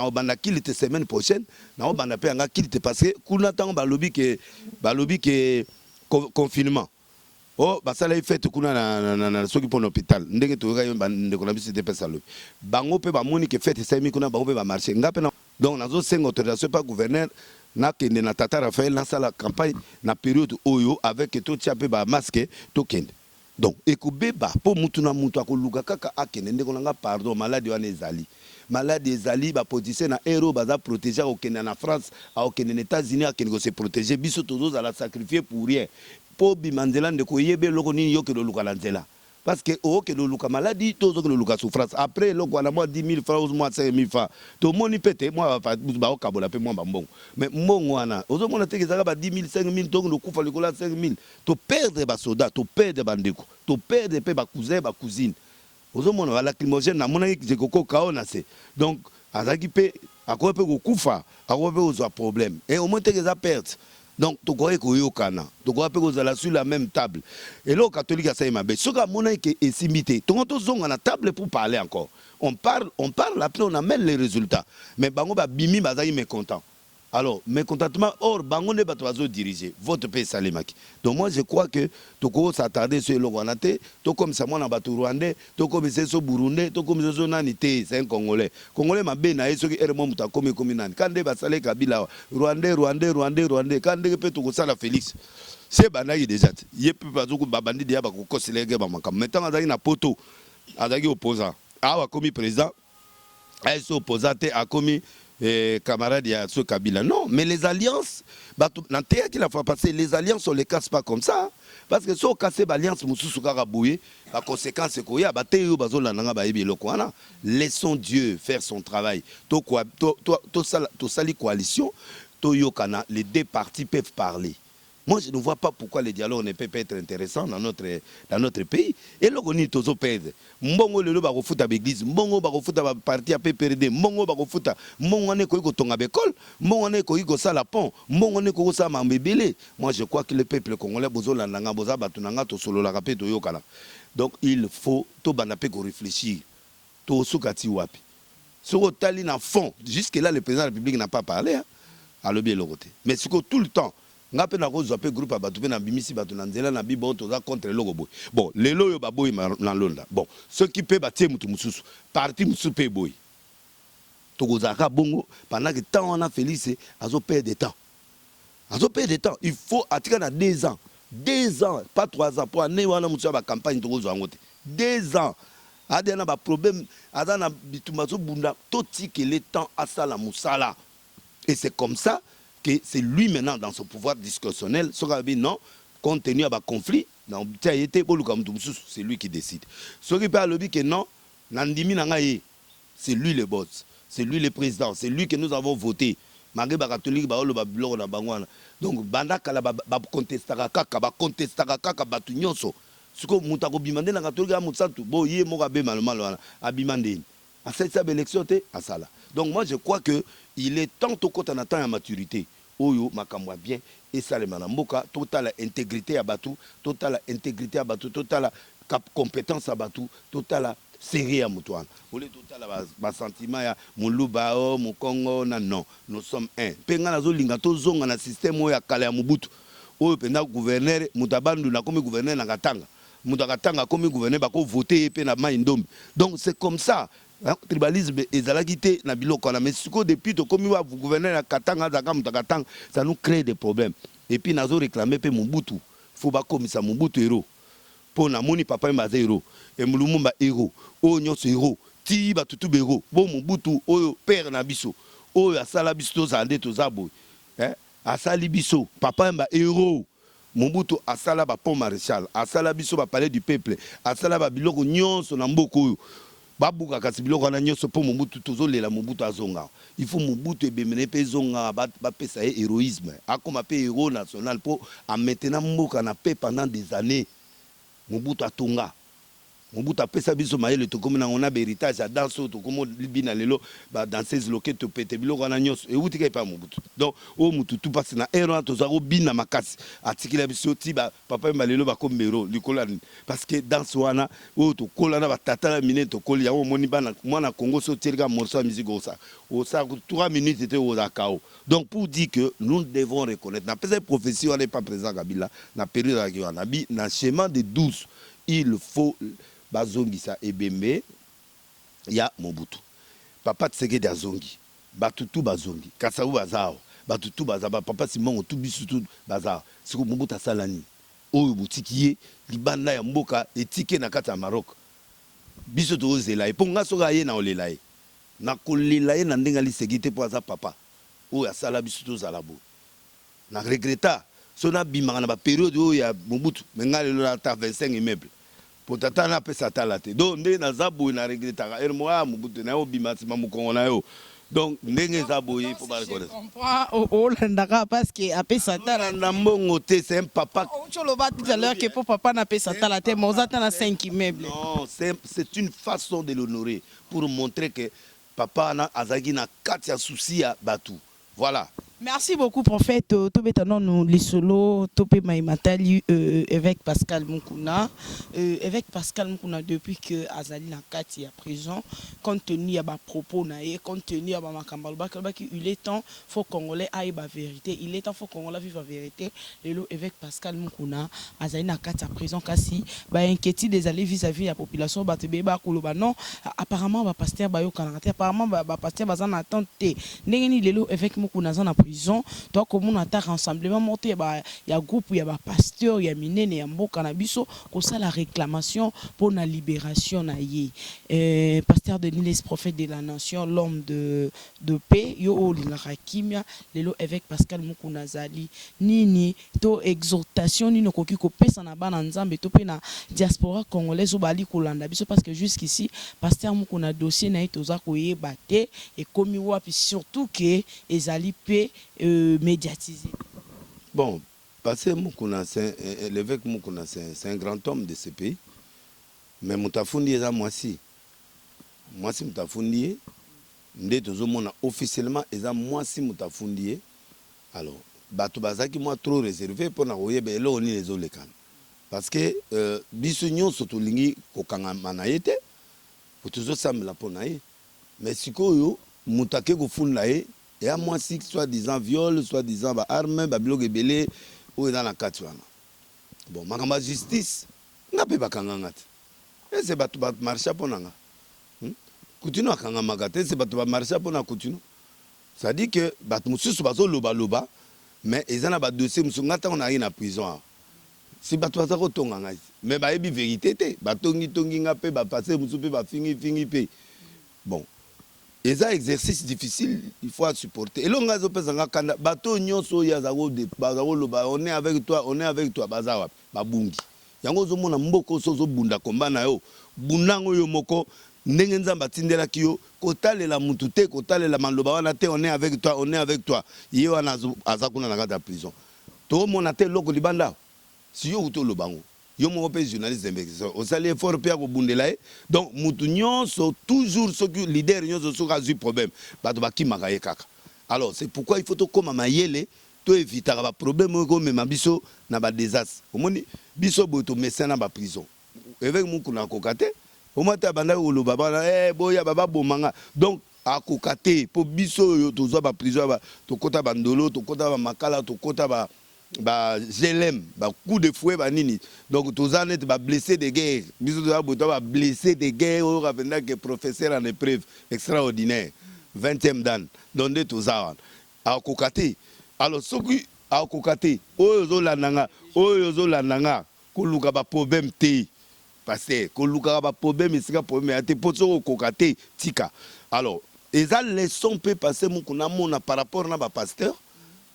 obanda kilite semaine prochaine, na obanda pe nga kilite parce que kuna tango balobi ke confinement. Oh, basala fête kuna na soki pour l'hôpital. Ndenge to ga ndeko na biso te pesa lobi. Bango pe ba moni ke fête semi kuna bango pe ba marché. Nga pe na donc nazo sengo autorisation par gouverneur na kende na Tata Raphaël na sala campagne na période oyo avec to tia pe ba masque to kende. Donc ekobeba po mutu na mutu akoluka kaka akende ndeko nga pardon maladie wana ezali. Malade ezali ba position na héros baza protéger au Kenya na France au Kenya aux États-Unis à se protéger biso tozo ala sacrifier pour rien po bimandela ndeko yebe loko nini yo ke lo luka lanzela parce que o ke lo luka maladie tozo ke lo luka souffrance après loko na moi 10 000 francs ou moi 5 000 francs to moni pete moi ba o kabola pe moi ba mbongo mais mbongo wana ozo mona te kezaka ba 10 000 5 000 to no kufa likola 5 000 to perdre ba soda to perdre ba ndeko to perdre pe ba cousin ba cousine. Aux hommes, la lacrymogène, na mona qui koko kaona c'est donc azaki pe akope ko kufa akope ozo problème et au moins te za perte donc to koye ko yokana to koye pe ko za sur la même table et le catholique a ça mabe soka mona qui est simité to zonga na table pour parler encore on parle après on amène les résultats mais bango ba bimi bazaki mécontent. Alors, mécontentement, or, bango ne va pas diriger votre pays salimaki. Donc moi, je crois que tu peux s'attarder sur le Rwandais, tu comme ça, moi, na Rwandais, tu comme c'est so Burundais, tu comme c'est nanité, c'est un Congolais. Congolais m'a bien naïe, ce qui est mon muta comme nan. Quand des basalé Kabila, Rwandais, quand des peut tout ça la Félix. C'est banaï déjà. Il peut pas tout babandi dia ba ko koselege ba makam. Maintenant, azaki na poto, azaki opposant. Awa komi président, ay so opposant a komi camarades, il y a ce Kabila. Non, mais les alliances, les alliances, on ne les casse pas comme ça. parce que si on casse l'alliance mususu kaka boye la conséquence ko ya ba te yo bazolanda ba yebi eloko wana. Laissons Dieu faire son travail. To sali coalition, to yokana, les deux parties peuvent parler. Moi, je ne vois pas pourquoi le dialogue ne peut pas être intéressant dans notre pays. Et là, on est tous au pède. Mbongo le ba refuta l'église, mbongo ba refuta ba parti à PPRD, mbongo ba refuta, mbongo ne ko tonga bekol, mbongo ne ko sala pont, mbongo ne ko sa mambebele. Moi, je crois que le peuple congolais bozo landanga boza batunanga to solo la rapé to yokala. Donc, il faut to banape ko réfléchir. To sukati wapi. Sur tali na fond, jusque là le président de la République n'a pas parlé hein, à le bien le côté. Mais c'est que tout le temps ngape na kozo pe groupe abatu pe na bimisi batu na nzela na bibo to za contre logo boy. Bon, lelo yo baboy na londa. Bon, ceux qui peut batie mutu mususu, parti mususu pe boy. To kozaka bongo pendant que temps on a Félix azo perdre de temps. Azo perdre de temps, il faut attirer dans 2 ans. 2 ans, pas 3 ans pour année wana mutu ba campagne to kozo ngote. 2 ans. Adena ba problème adana bitumazo bunda toti que le temps à ça la musala. Et c'est comme ça que c'est lui maintenant dans son pouvoir discrétionnel. Non, compte tenu à un conflit, c'est lui qui décide. Ce qui parle que non, c'est lui le boss, c'est lui le président, c'est lui que nous avons voté. Donc, banda kala ba contestera kaka, ba contestera kaka batu nyonso. Ce que mutako bimande na katolika mutsantu, bo ye mo kabe mal abimande. À cette élection à ça là. Donc moi je crois que il est temps au côté en temps à maturité. Oyo makamwa bien et ça le manamboka totale intégrité à Batou, totale intégrité à Batou, totale compétence à Batou, totale sérieux à Moutouane. Vous voulez total ba sentiment ya muluba o mukongo na non, nous sommes un. Penga nazo linga to zonga na système ya kala ya Mobutu. Oyo penda gouverneur mutabandu na comme gouverneur na Katanga. Mutakatanga comme gouverneur bako voter pe na maindombi. Donc c'est comme ça. Tribalisme et zalagité na biloko na mais depuis to comme vous gouverneur na Katanga zaka mutakatanga ça nous crée des problèmes. Et puis nazo réclamer pe Mobutu. Faut ba komisa Mobutu héros. Pour na moni papa mbaza héros et Mulumumba héros. O nyonso héros. Ti ba tutu héros. Bon Mobutu oyo père na biso. Oyo asala biso zande to zabo. Asali biso papa mba héros. Mobutu asala ba pont maréchal, asala biso ba palais du peuple, asala ba biloko nyonso na mboko oyo. Babuka kasi biloko na nyonso po Mobutu tozolela Mobutu azonga. Il faut Mobutu ebemene pe zonga ba pesa héroïsme. Akoma pe héros national po a maintenant mboka na paix pendant des années. Mobutu atonga. Mobutu apesa biso mayele to comme na on a héritage à danser to comme libina lelo ba danseuse loquette to pete biloko na nyonso e wuti kai pa Mobutu. Donc o mutu tout passe na erreur to zaro bina makasi atikila biso ti ba papa mbalelo ba kombero likola parce que dans wana o to kola na ba tata mine to koli ya o moni bana mwana Congo so tirga morceau musique ça au ça 3 minutes était au Zakao. Donc pour dire que nous devons reconnaître na pesa prophétie on n'est pas présent Kabila na période ya Nabi na schéma de 12 il faut bazongisa ebembe ya Mobutu. Papa Tshisekedi azongi. Batutu bazongi. Kassaou bazao. Batutu bazaba. Papa Simon tout bisu tout bazao. Siko Mobutu asalani. Oyo butikiye libanda ya mboka etike na kata Maroc. Biso to ozela. Eponga soka ye na olela ye. Na kolela ye na ndenga lisegite po aza papa. Oyo asala biso to zalabo. Na regretta. Sona bimanga na ba période oyo ya Mobutu. Menga lelo na ta 25 immeubles. Pour tata na pesa talate donc ndenge na zabu na regretaka ermoa Mobutu na obima sima mukongo na yo donc ndenge zabu il faut pas reconnaître. Je comprends au landaka parce que a pesa talate na mbongo te c'est un papa tu le bat tout à l'heure que pour papa na pesa talate mais ozata na 5 immeubles. Non, c'est une façon de l'honorer pour montrer que papa na azagi na kati ya souci ya batu. Voilà. Merci beaucoup, prophète. Tobetanon nous lisolo topé maimatali évêque Pascal Mukuna. Évêque Pascal Mukuna depuis que Azali na kati ya prison, compte tenu à ba propos naé, compte tenu à ba makambalba, il est temps faut Congolais aille ba vérité, il est temps faut Congolais vive la vérité. Le évêque Pascal Mukuna Azali na kati ya prison kasi ba inquiétude des allées vis-à-vis la population ba te ba koloba non apparemment ba pasteur ba yo kanate apparemment ba pasteur bazana attente ndengeni lelo évêque Mukuna zana prison donc comme on attaque rassemblement monté il y a groupe il y a pasteur il y a minene il y a mboka na biso ko ça la réclamation pour la libération na ye pasteur Denis les prophète de la nation l'homme de paix yo olingaka kimia lelo avec Pascal Mukuna zali nini to exhortation nino koki ko pesa na bana nzambe to pe na diaspora congolaise bali kolanda biso parce que jusqu'ici pasteur Mukuna dossier na itoza koyeba te et komi wapi surtout que ezali pe médiatisé. Bon, pasteur Mukuna l'évêque Mukuna c'est un grand homme de ce pays. Mais mutafundi eza mwasi mutafundi nde tozomona officiellement eza mwasi mutafundi alors bato bazaki moi trop réservé pour na koyeba eloko nini ezolekana parce que biso nyonso tolingi kokangama na ye te po tozosambela mpo na ye mais sikoyo moto ake kofunda ye eya mwasi soit disant viol soit disant baarme babiloko ebele oyo eza na kati wana bon makambo ya justice nga mpe bakanganga te ese bato bamarsha mpo nanga kutino akangamaka te ese bato bamarsha mpo na kutino c'est-à-dire que bato mosusu bazolobaloba mais eza na badossier mosusu nga ntango naye na prison awa si bato baza kotonga ngai mais bayebi vérité te batongi nga mpe bapase mosusu mpe bafingi mpe bon eza exercice difficile il faut supporter elongo azopesa nga kanda bato nyonso oyo bazakoloba on est avec toi baza wapi babungi yango ozomona mboka oso ozobunda komba na yo bundango yo moko ndenge nzambe atindelaki yo kotalela mutu te kotalela maloba wana te on est avec toi ye wana aza kuna na kati ya prison toomona te eloko libanda si yo uti olobango yo moko mpe journaliste d'investigation osali effort mpe ya kobundela ye donc mutu nyonso toujours soki leader nyonso soki azwi problème bato bakimaka ye kaka alors c'est pourquoi il faut tokóma mayele toevitaka baproblème oyo komema biso na badésastre omoni biso boye tomesien na baprison évêque Mukuna akoka te omoi te abandaki koloba bana boya babomanga donc akoka te mpo biso oyo tozwa baprison tokota bandolo tokota bamakala tokota GLM coup de fouet banini donc toza neti bablessé de guerre biso toza boye toza bablessé de guerre oyo kapendaki professeur en épreuve extraordinaire 20e dan donc nde toza wana akoka te alors soki akoka te oyo ozolanda nga koluka baproblème te parce que koluka baproblème esika problème ya te mpo soki okoka te tika alors eza leçon mpe passer Mukuna amona par rapport na bapasteur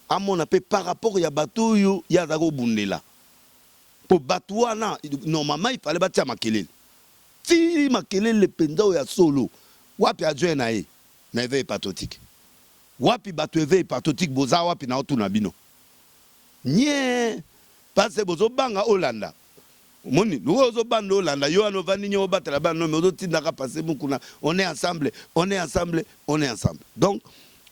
amona mpe par rapport ya bato oyo ya aza kobundela mpo bato wana normalement ifale batia makelele ti makelele mpenza oyo ya solo wapi adjoint na ye na éveil pathotique wapi bato éveil pathotique boza wapi na otuna bino nye parce bozobanga olanda moni luko ozobanda olanda yo wana ovandi nyo obatela bana mais ozotindaka passer Mukuna on est ensemble donc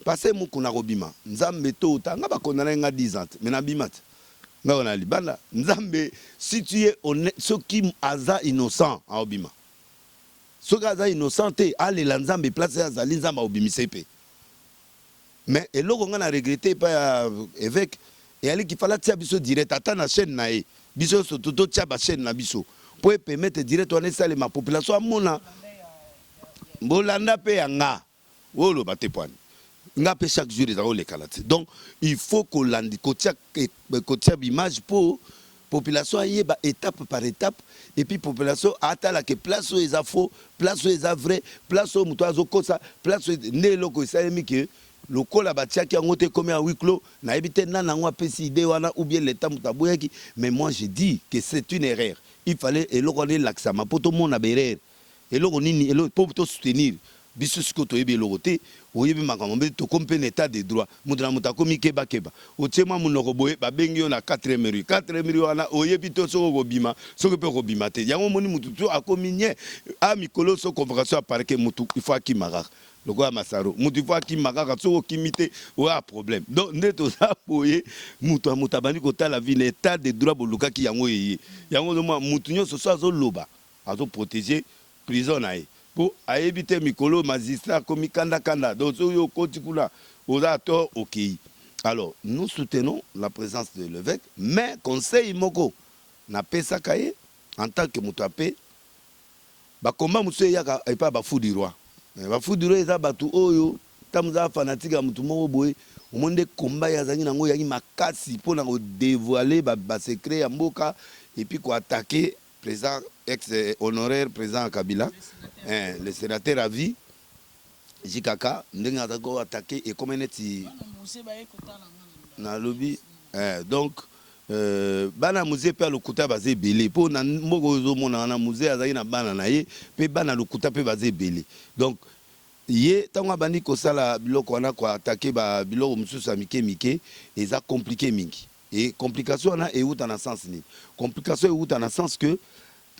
passer Mukuna kobima nzambe to utanga bakondana nga 10 ans mais na bima te nga ona libanda nzambe si tu es honnête soki aza innocent a obima soki aza innocent te alela nzambe place azali nzambe obimisa pe mais eloko nga na regretter pa ya évêque et ali kifala tia biso direct ata na chaîne na ye biso soto tia ba chaîne na biso po permettre direct on esale ma population amona bolanda pe yanga wolo bate poani nga pe chaque jour ezako lekala te donc il faut kolandi kotia image pour population ayeba étape par étape et puis population atala que place où eza faux place où eza vrai place où muto azokosa place ne loko esalemi ke lokola batiaki yango te comme à huis clos nayebi te nana ngo apesi idée wana ou bien l'état muto aboyaki mais moi je dis que c'est une erreur il fallait eloko ne laksama po tomona berere eloko nini eloko po to soutenir biso siko toyebi eloko te oyebi makambo mbe tokomi mpe na état de droit mutu na mutu akomi kebakeba otie mwa munoko boye babengi yo na 4e rue wana oyebi to soko kobima soki mpe kobima te yango moni mutu to akomi nye a mikolo so convocation apareke mutu il faut akimaka lokola masaro mutu il faut akimaka soko okimi te oya problème donc nde toza boye mutu abandi kotala vi na état de droit bolukaki yango yeye yango ozomona mutu nyonso so azoloba azoprotéger prison na ye po ayebi te mikolo magistrat komi kanda donc soki okoti kuna oza to okei alors nous soutenons la présence de l'évêque mais conseil moko napesaka ye en tant que mutu ape bakomba mosusu eyaka epa bafu du roi eza bato oyo ntango oza fanatique ya mutu moko boye au monde combat ya zangi nango yaki makasi pour na dévoiler ba secret ya mboka et puis ko attaquer président ex honoraire président Kabila, le sénateur à vie Jikaka ndenge atako attaquer et comme neti na lobby donc bana musée pe lokuta bazé belé po na moko zo mona na musée azali na bana na ye pe bana lokuta pe bazé belé donc ye tango bandi ko sala biloko wana ko attaquer ba biloko mususu mike mike eza compliqué mingi et complication na e uta na sens ni complication e uta na sens que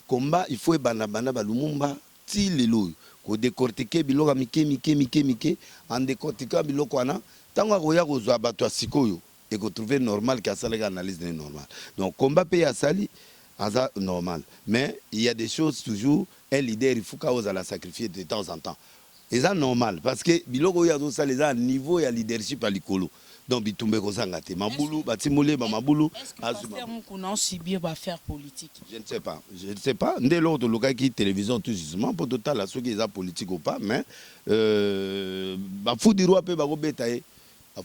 combat il faut bana ba lumumba ti lelo ko décortiquer biloko mike en décortiquer biloko wana tango ko ya ko zwa bato asikoyo et que trouver normal qu'à ça l'analyse n'est normal. Donc combat pays à sali, c'est normal. Mais il y a des choses toujours, un leader il faut qu'on la sacrifier de temps en temps. Et ça normal parce que biloko ya zo ça les a niveau ya leadership à l'écolo. Donc bitumbe ko sangate mabulu batimole ba mabulu. Est-ce que Pasteur Mukuna subir va faire politique? Je ne sais pas. Ndé l'autre local qui télévision tout justement pour total la ceux qui est politique ou pas mais ba fudiro pe ba ko betaye.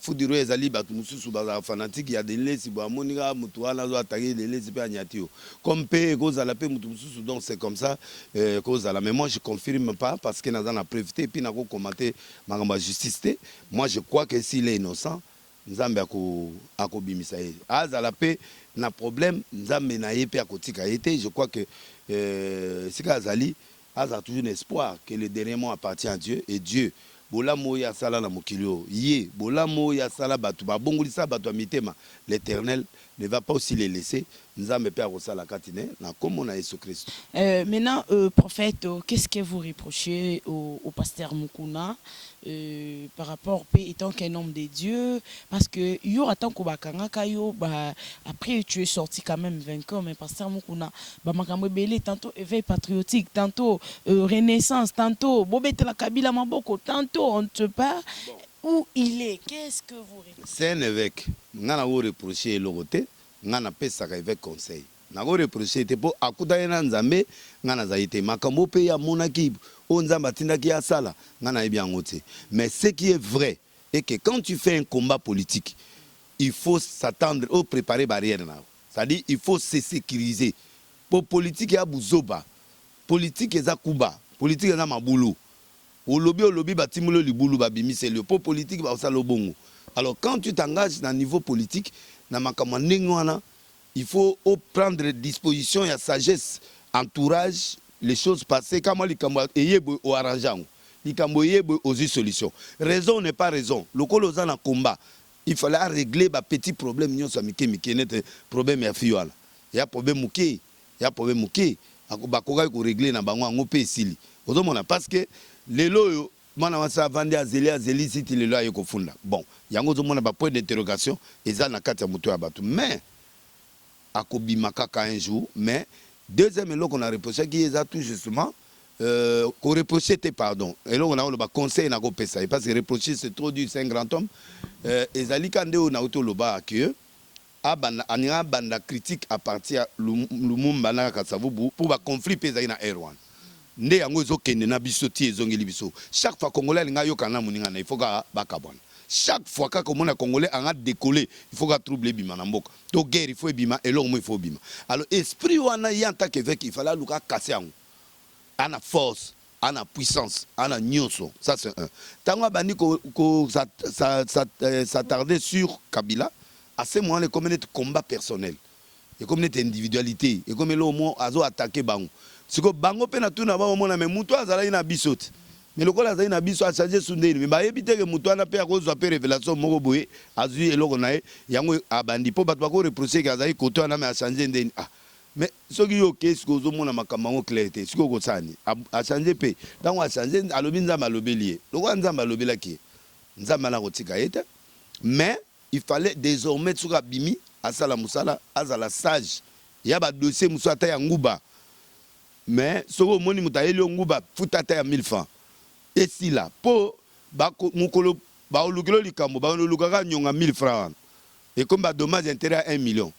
Fudiro ezali batu mususu baza fanatique ya delesi ba monika mutu wana zo attaquer delesi pe anyatio comme pe koza la pe mutu mususu donc c'est comme ça koza la mais moi je confirme pas parce que naza na prévité puis na ko commenter makamba justice te moi je crois que s'il est innocent nzambe ako bimisa ye aza la pe na problème nzambe na ye pe akotika été je crois que sika azali aza toujours un espoir que le dernier mot appartient à Dieu et Dieu bolamo ya sala na mokilio ye bolamo ya sala batu ba bongolisa batu mitema l'Éternel ne va pas aussi les laisser nzambe pe akosala katine na comme na Jésus Christ. Maintenant prophète, qu'est-ce que vous reprochez au pasteur Mukuna par rapport étant qu'un homme de Dieu parce que yo attend ko bakanga kayo ba après tu es sorti quand même vainqueur mais pasteur Mukuna ba makambo belé tantôt éveil patriotique tantôt renaissance tantôt bobete la Kabila maboko tantôt on ne sait pas où il est. Qu'est-ce que vous reprochez? C'est un évêque ngana wo reprocher lokote ngana pesa ka évêque conseil na go reprocher te po akuta na nzambe ngana zaite makambo pe ya monaki o nzamba tindaki ya sala ngana ebi angote mais ce qui est vrai est que quand tu fais un combat politique il faut s'attendre au préparer barrière na c'est-à-dire il faut se sécuriser pour politique ya buzoba politique eza kuba politique eza mabulu olobi batimulo libulu babimise le po politique ba osala bongo. Alors quand tu t'engages dans niveau politique na makambo ndengwana il faut prendre des dispositions, il y a sagesse, entourage, les choses passées. Comment les cambo eyebo au arrangeant, les cambo eyebo aux solutions. Raison n'est pas raison. Le colosan en combat, il fallait régler les petits problèmes. Nous sommes des problèmes ya fiola. Il y a problème mouké, il y a problème mouké. Akoba ko régler na bango ngopé esili. Ozomona parce que les loyo mana wasa vandi azeli siti les loyo ko funda. Bon, yango ozomona ba point d'interrogation eza na kati ya muto ya batu. Mais akobima kaka un jour mais deuxième eloko qu'on a reproché qui est tout justement qu'on reproché pardon et là on a le conseil na ko pesa parce que reprocher c'est trop dur c'est un grand homme ezali kande on a auto loba que abana ania banda critique à partir lumumba na kasavubu pour ba conflit pesa na R1 nde yango ezokende na biso ti ezongeli biso chaque fois congolais alinga yokana muninga na il faut ka bakabwana. Chaque fois que les Congolais ont décollé, il faut troubler bima na mboka. To guerre il faut bima et l'homme il faut bima. Alors esprit wana y en tant qu'évêque il fallait luka casser en. Ana force, ana puissance, ana nyonso. Ça c'est un. Tango bani ko s'attarder sur Kabila, à ce moment les communautés combat personnel. Les communautés individualité, et comme le mot azo attaquer bango. Siko bango pe na tuna ba mona mais muto azala ina bisote. Mais le cas là, il a bien changé son nez. Mais bah éviter que mutuana na père cause après révélation moko boye azu eloko nae yango abandi po batwa ko reprocher que azali koto na mais a changé ndeni ah mais ce qui yo qu'est-ce que ozomona makambo clarté ce ko sani a changé pe donc a changé alobi nzamba lobelier le roi nzamba lobela ki nzamba na kotika yete mais il fallait désormais tsuka bimi asala musala azala sage ya ba dossier musata ya nguba mais soko moni mutayeli nguba futata ya 1000 francs. Et si là, pour Mukolo, Baoluglo Likambo, Baolugara Nyonga 1000 francs. Et comme dommage intérêt à 1 million.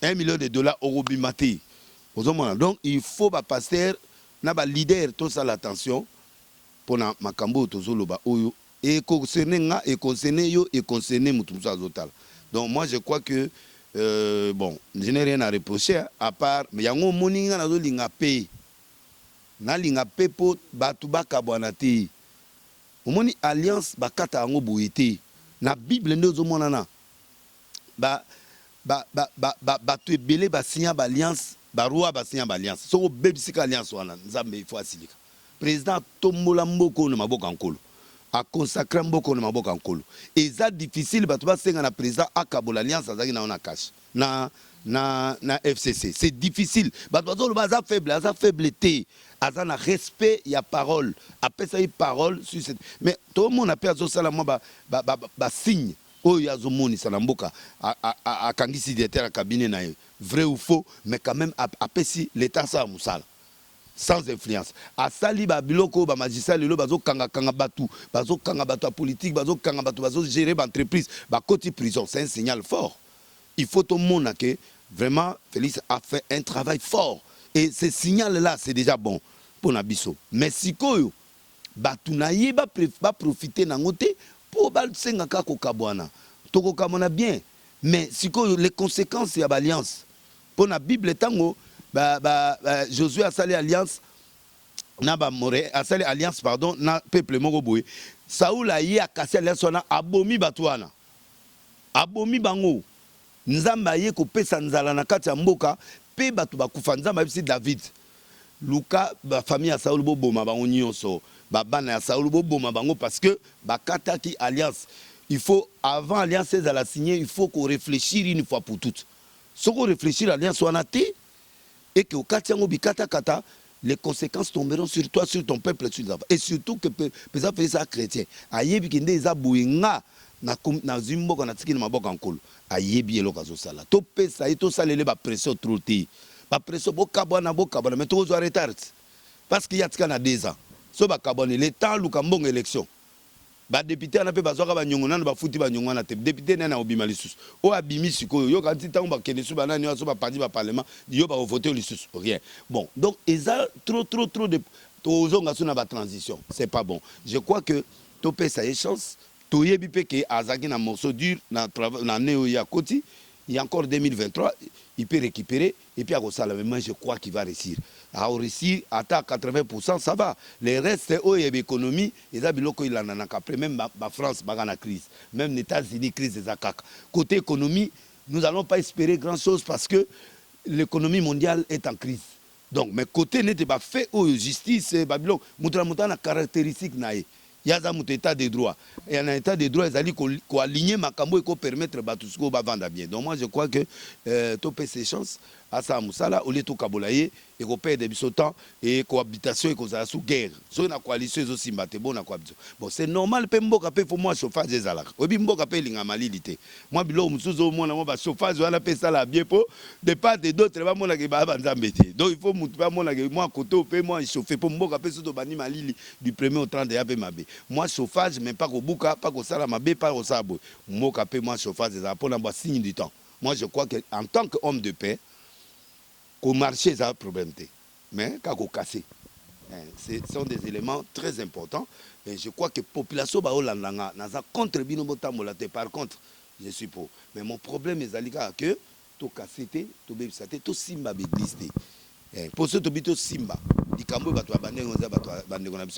1 million de dollars au Robimati. Donc il faut que pasteur, na ba leader, tout ça l'attention pour na Makambo, Tozoloba, Oyo, et concerné nga et concerné yo et concerné mutumu azotala. Donc moi je crois que bon, je n'ai rien à reprocher à part mais yango moninga nazo linga pe. Na linga pe po batu bakabwana te. Omoni alliance bakata yango boyete. Na Bible nde ozomona na. Batu ebele signa ba alliance, ba roi ba signa ba alliance. Soko bebisika alliance wana nzambe il faut asilika. Président tombola mboko na maboka nkolo. A consacrer mboko na maboka nkolo. Et ça difficile batu ba senga na président akabola alliance azaki na ona cash. Na FCC. C'est difficile. Batu baza faible té. Aza na respect ya parole. Après ça y parole sur cette. Mais tout le monde a perdu ça la moi ba signe. Oh yazo moni sa mboka a kangisi directeur cabinet na vrai ou faux mais quand même après si l'état ça musala. Sans influence. A sali ba biloko ba magistrat lelo bazo kanga batu a politique bazo kanga batu bazo gérer ba entreprise ba côté prison, c'est un signal fort. Il faut tout le monde que vraiment Félix a fait un travail fort et ce signal là c'est déjà bon pour Nabiso. Mais si koyo batu na yeba profiter na ngote pour bal senga ka ko kabwana. Toko kamona bien mais si koyo les conséquences ya ba alliance. Pour na Bible tango Josué a sali alliance na ba more a sali alliance pardon na peuple moko boye. Saoul a yé a cassé alliance wana abomi batwana. Abomi bango. Nzamba ye ko pesa nzala na kati ya mboka pe batu bakufa nzamba bisi David. Luka ba famille ya Saoul bo boma bango nyonso. Ba bana ya Saoul bo boma bango parce que bakata ki alliance. Il faut avant alliance à la signer, il faut qu'on réfléchisse une fois pour toutes. Si on réfléchit l'alliance wana té et que au katiango bikata kata, les conséquences tomberont sur toi, sur ton peuple, sur les enfants. Et surtout que pesa fait ça chrétien. Ayebi kinde eza buinga na zimbo kana tiki na maboka nkolo. Ayebi elo kazo sala. To pesa ito salele ba pression trop té. Ba pression boka bwana mais to zo retard. Parce qu'il y a tika na 2 ans. So ba kabone le temps luka mbongo élection. Ba député na pe bazoka ba nyongona na ba futi ba nyongona te. Député na obima lisusu. O abimi sikoyo yo kanti tango ba kene su ba nani so ba parti ba parlement yo ba voter lisusu rien. Bon, donc eza trop de tozonga suna ba transition. C'est pas bon. Je crois que to pesa y chance. Toyebi pe ke azaki na morceau dur na neo ya koti. Il y a encore 2023, il peut récupérer et puis à Rosala, mais je crois qu'il va réussir. À réussir, à 80%, ça va. Les restes, il y a l'économie, et ça, il en a après, même la France, il y a crise. Même les États-Unis, crise des ACAC. Côté économie, nous n'allons pas espérer grand-chose parce que l'économie mondiale est en crise. Donc, mais côté n'était pas fait, justice, Babylone, Moutramoutan a caractéristique. Il y a un état de droit. Et un état de droit, ils ont aligner Makambo et qu'on permettre tout ce qu'on va vendre bien. Donc moi je crois que tu peux ces chances à ça Moussala, au lieu de Kabolaye, et qu'on perd des temps et cohabitation et qu'on a sous guerre. Sur la coalition, ils aussi battent bon cohabitation. Bon, c'est normal, Pemboka paye pour moi chauffage des alaks. Obi Mboka paye l'ingamalilité. Moi, bilo, Moussouzo, moi, on chauffage, on a payé ça la bien pour de part et d'autre, va mon agébé. Donc il faut pas mon agébé, moi, côté, paye moi, chauffer pour Mboka paye surtout Bani Malili du 1er au 30 de Mabé. Moi, chauffage, mais pas au Bouka, pas au Salamabé, pas au Sabo. Mboka paye moi chauffage des alaks pour avoir signe du temps. Moi, je crois qu'en tant qu'homme de paix, au marché, ça a un problème. Mais quand on casse, ce sont des éléments très importants. Et je crois que la population n'a pas contribué par contre, je suis pour. Mais mon problème est que tout cassé, tout bébé, tout simba l'église. Pour ce tout simba,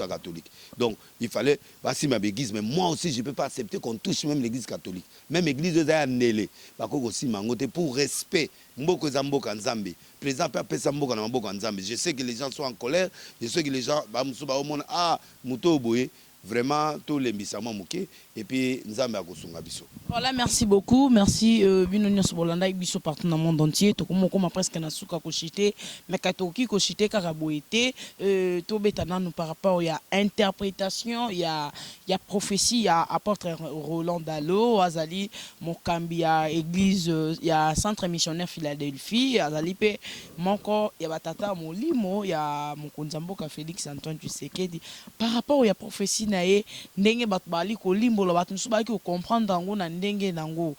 catholique. Donc il fallait pas simba l'église, mais moi aussi je ne peux pas accepter qu'on touche même l'église catholique. Même l'église de Zanélé, pour respect. Président je sais que les gens sont en colère, je sais que les gens vraiment tous les missamans mouké et puis Nzambe akosunga biso. Voilà, merci beaucoup, merci Binonia Sobolanda biso partout dans le monde entier. To comme presque na suka kochité, mais katoki kochité karaboité, to betana nous par rapport il y a interprétation, il y a prophétie, il y a apôtre Roland Dalo, Azali Mokambi, il y a église, il y a centre missionnaire Philadelphie, Azali pe moko, il y a batata Molimo, il y a Mokonzamboka Félix Antoine Tshisekedi. Par rapport il y a prophétie nae ndenge batbali ko limbo solo bato musu ba ki comprendre dango na ndenge nango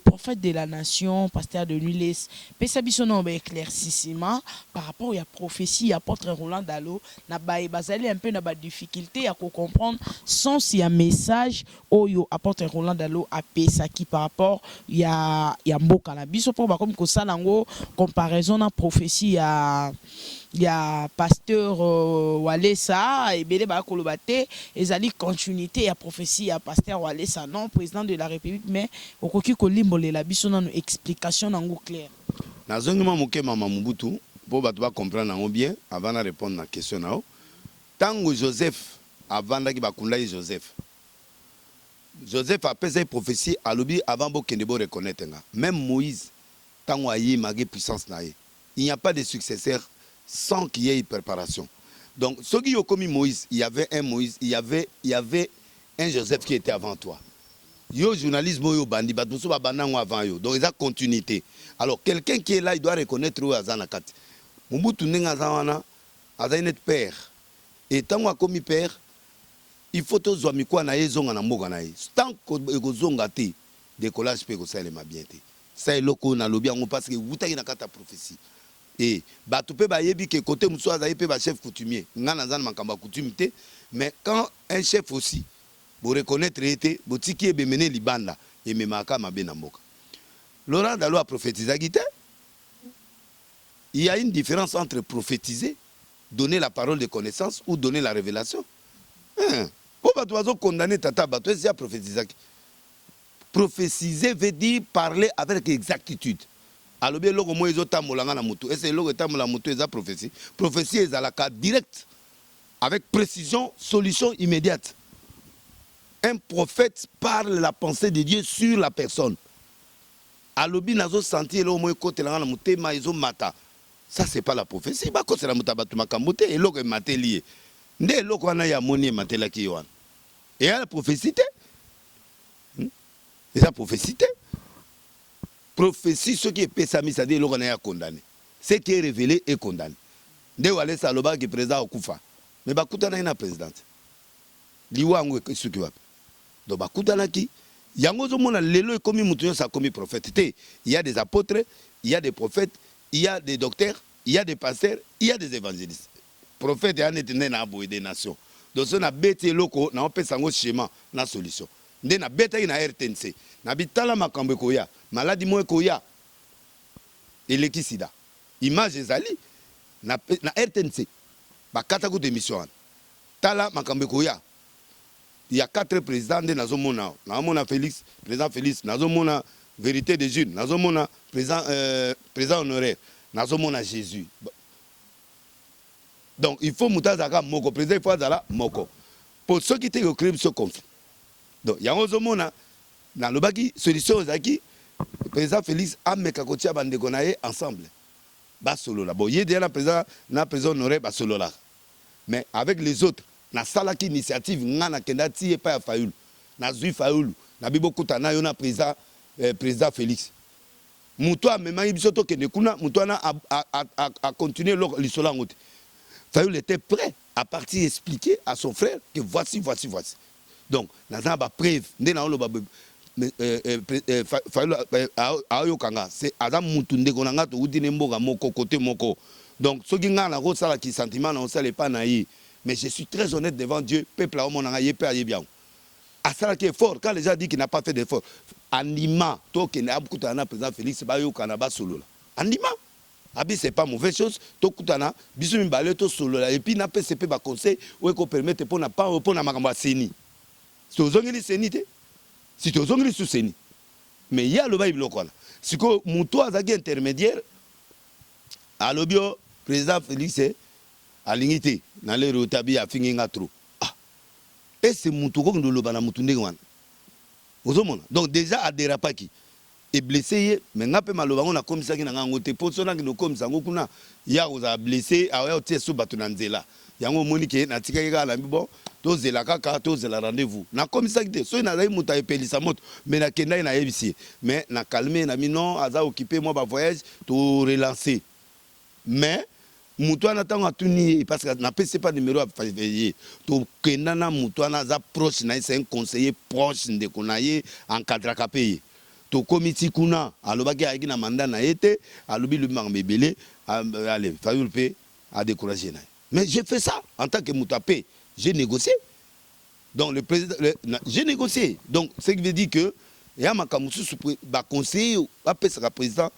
prophète de la nation pasteur de Nules pesa biso na ba éclaircissement par rapport à prophétie apôtre Roland Dalo na ba bazali un peu na ba difficulté à comprendre sens ya message oyo apôtre Roland Dalo a pesa qui par rapport ya mboka na biso po ba comme ko ça nango comparaison na prophétie ya pasteur Walesa et belé ba kolobate ezali continuité ya prophétie ya pasteur Walesa non président de la République mais okoki kolimbolela biso na explication nango claire nazongima moke mama Mobutu pour bato ba comprendre nango bien avant de répondre na question nao tango Joseph avant daki bakunda Joseph a pesé prophétie à l'obi avant bo kende bo reconnaître nga même Moïse tango ayi magé puissance na ye il n'y a pas de successeur sans qu'il y ait une préparation. Donc, ceux qui ont commis Moïse, il y avait un Moïse, il y avait un Joseph qui était avant toi. Yo journalisme yo bandi batouso ba banango avant yo. Donc, il y a continuité. Alors, quelqu'un qui est là, il doit reconnaître où azana kat. Mobutu nenga zawana azana père. Et tant qu'on a commis père, il faut to zo mikwa na yezonga na mboga na ye. Tant que ekozonga te, décollage pe ko salema bien te. Ça est loko na lobi ngo parce que wutaki na kata prophétie. Et bato pe ba yebi ke côté muso azayi pe ba chef coutumier ngana zana makamba coutumité mais quand un chef aussi vous reconnaître été botiki ebe mené libanda et memaka mabe na mboka Laurent Dalo a prophétisé guité. Il y a une différence entre prophétiser, donner la parole de connaissance ou donner la révélation. Pour bato bazo condamner tata bato c'est prophétiser. Prophétiser veut dire parler avec exactitude. Alors bien logo moi ezotambolanga na mutu. Est-ce logo etambola mutu eza prophétie? Prophétie ezalaka direct avec précision, solution immédiate. Un prophète parle la pensée de Dieu sur la personne. Alobi nazo sentir logo moi côté la na mutema ezo mata. Ça c'est pas la prophétie. Ba côté la mutabatu makambote et logo matelier. Nde logo na ya moni matela ki yoan. Et la prophétie et la prophétie prophétie, ce qui est pesami, c'est-à-dire qu'on est condamné. Ce qui est révélé est condamné. Dès que Saloba qui est président au Koufa, mais Bakouta n'a pas présidente. Liwa ngwe ce qui va. Donc Bakouta n'a qui. Yango zomona lelo est commis mutuyo sa commis prophète. Il y a des apôtres, il y a des prophètes, il y a des docteurs, il y a des pasteurs, il y a des évangélistes. Prophète en est na boé des nations. Donc on a bêté loko na on peut sango schéma na solution. Nde na bêté na RTNC. Na bitala makambe koya. Maladie moins koya elekisida image ezali na RTNC bakata ko démission tala makambe koya il y a 4 présidents de nazomona nazomona Félix président Félix nazomona vérité des jeunes nazomona président honoraire nazomona Jésus. Donc il faut mutazaka moko président il faut azala moko pour ceux qui te créent ce conflit. Donc il y a nazomona na lobaki solution zaki le président Félix a mekakotia bandeko na ye ensemble. Ba solo la. Bon, il y a déjà na président honoré ba solo la. Mais avec les autres, na salaki initiative ngana kendati e pa ya Fayoulou. Na zui Fayoulou, na bibo kutana yo na président Félix. Muto a mema biso to kende kuna, muto na a continuer l'isola ngote. Fayoulou était prêt à partir expliquer à son frère que voici. Donc, na za ba preuve, ndé na lo ba c'est Adam Mutunde Konanga to Udine Mboga Moko côté Moko. Donc, ce qui n'a pas ça qui sentiment, on ne pas naïf. Mais je suis très honnête devant Dieu, peuple à mon aïe, père bien. À ça qui est fort, quand les gens disent qu'il n'a pas fait d'effort, Anima, toi qui n'a pas de président Félix, Bayo Kanaba solo. Anima, Abi, c'est pas mauvaise chose, toi Koutana, Bisou Mbale, toi solo. Et puis, n'a pas CP, conseil, ou qu'on permette pour n'a pas pour n'a pas Seni. C'est aux ongles Seni. Si tu as besoin de soutenir, mais il y a le Bible local. Si tu as un intermédiaire, à l'obio, président Félix, à l'unité, dans les rotabi à finir trop. Ah, et c'est mon tour de l'obana moutunde. Donc déjà à dérapaki et blessé, mais n'a pas mal on a comme ça qui n'a pas été pour cela qui nous comme ça, il y a aux blessé, à ôter sous batunanzela. Yango monique na tika la bon tous la kaka tous la rendez-vous na comme ça que so na zai muta epelisa moto mais na kenda na yebisi mais na calmer na mino aza occupé moi ba voyage to relancer mais Moutouana tango atuni parce que n'a pas numéro à faire. To kenana moutouana za proche na c'est un conseiller proche de konaye encadra kapé. To comité kuna alobaki aiki na mandat na été alobi le mambebele allez Fayulu pe a découragé na. Mais j'ai fait ça en tant que moutapé, j'ai négocié. Donc le président j'ai négocié. Donc ce qui veut dire que ya makamusu ba conseiller ba pesa président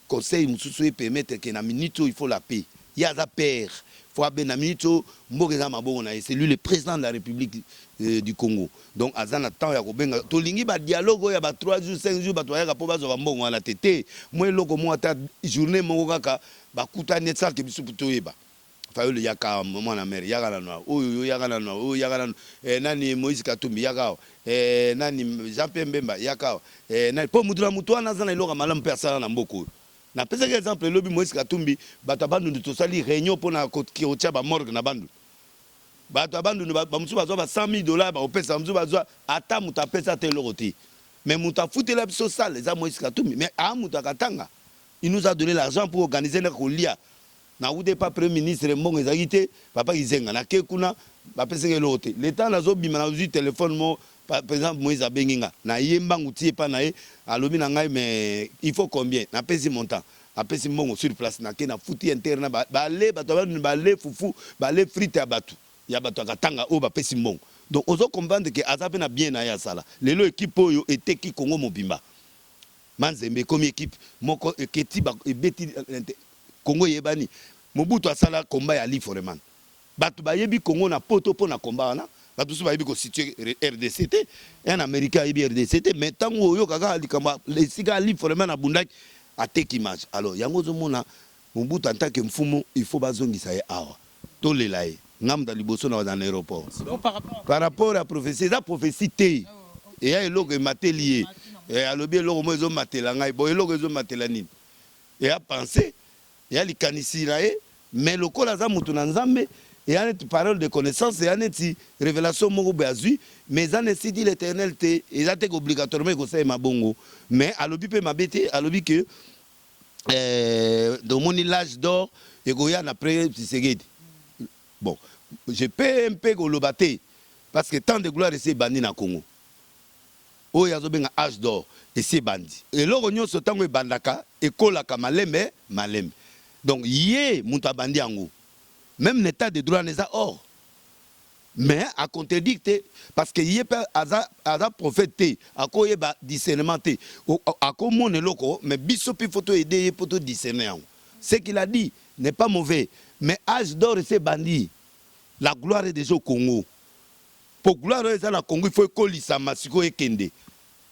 conseil mususu permettre que na minute il faut la paix. Il y a la père. Faut na minute c'est lui le président de la République du Congo. Donc azana temps ya kobenga to lingi ba dialogue ya ba 3 jours 5 jours ba to ya po ba zo mbongo ala tete. Moi loko mo ata journée mo kaka ba kutane ça ke bisu puto yeba. Fayulu yaka mwana mère yaka na no. Oyo yaka na no. Oyo yaka na nani Moïse Katumbi yaka. Nani Jean Pembemba yaka. Nani po mudura mutu ana zana iloka malamu personne na mboko. Na pesa que exemple lobi Moïse Katumbi batabandu de tosali réunion pour na kotia ba morgue na bandu batabandu ba musu bazwa ba $100,000 ba opesa musu bazwa ata muta pesa te loroti mais muta futela biso sale za Moïse Katumbi mais a muta katanga il nous a donné l'argent pour organiser na kolia na ude pas premier ministre mbongo ezagite papa izenga na kekuna ba pesa ke loroti l'état nazo bima na uzi téléphone mo par exemple Moïse Abenginga na yemba ngutie pa na ye alobi na ngai mais il faut combien na pesi montant a pesi mongo sur place na ke na futi interne ba le ba le fufu ba le frite ya batu akatanga o ba pesi mongo donc ozo comprendre que azape na bien na ya sala lelo équipe oyo eteki Congo mobimba Manzembe comme équipe moko eketi ba ebeti Congo yebani Mobutu asala combat ya li foreman batu ba yebi Congo na poto po na combat na batu so ba yebi ko situer RDCT un américain yebi RDCT mais tango oyo kaka likamba le sika li foreman abundaki atek image alors yango zo mona Mobutu en tant que mfumu il faut bazongisa ye awa to lelaye ngamda liboso na dans l'aéroport par rapport à prophétie la prophétie té et ya eloko matelier et alobi eloko mo ezo matela ngai bo eloko ezo matela nini et a pensé et a likanisira ye mais lokola za mutu na nzambe et a une parole de connaissance et a une révélation moko bazui mais en est dit l'éternel té et a été obligatoirement ko sa mabongo mais alobi pe mabete alobi que dans mon l'âge d'or et goya après Tshisekedi. Bon, je peux un peu golobaté parce que tant de gloire c'est bandi na Congo. Oh yazo benga âge d'or et c'est bandi. Et loro nyonso tango e bandaka e kolaka malembe malembe. Donc yé muta bandi ango. Même l'état de droit n'est pas or. Mais à contredicter parce que yé pas aza prophète à quoi ba discernement té à comment ne loko mais biso pi photo aider pour tout discerner. Ce qu'il a dit n'est pas mauvais. Mais âge d'or c'est bandit. La gloire est déjà au Congo. Pour gloire est dans le Congo, il faut que l'issa masiko et kende.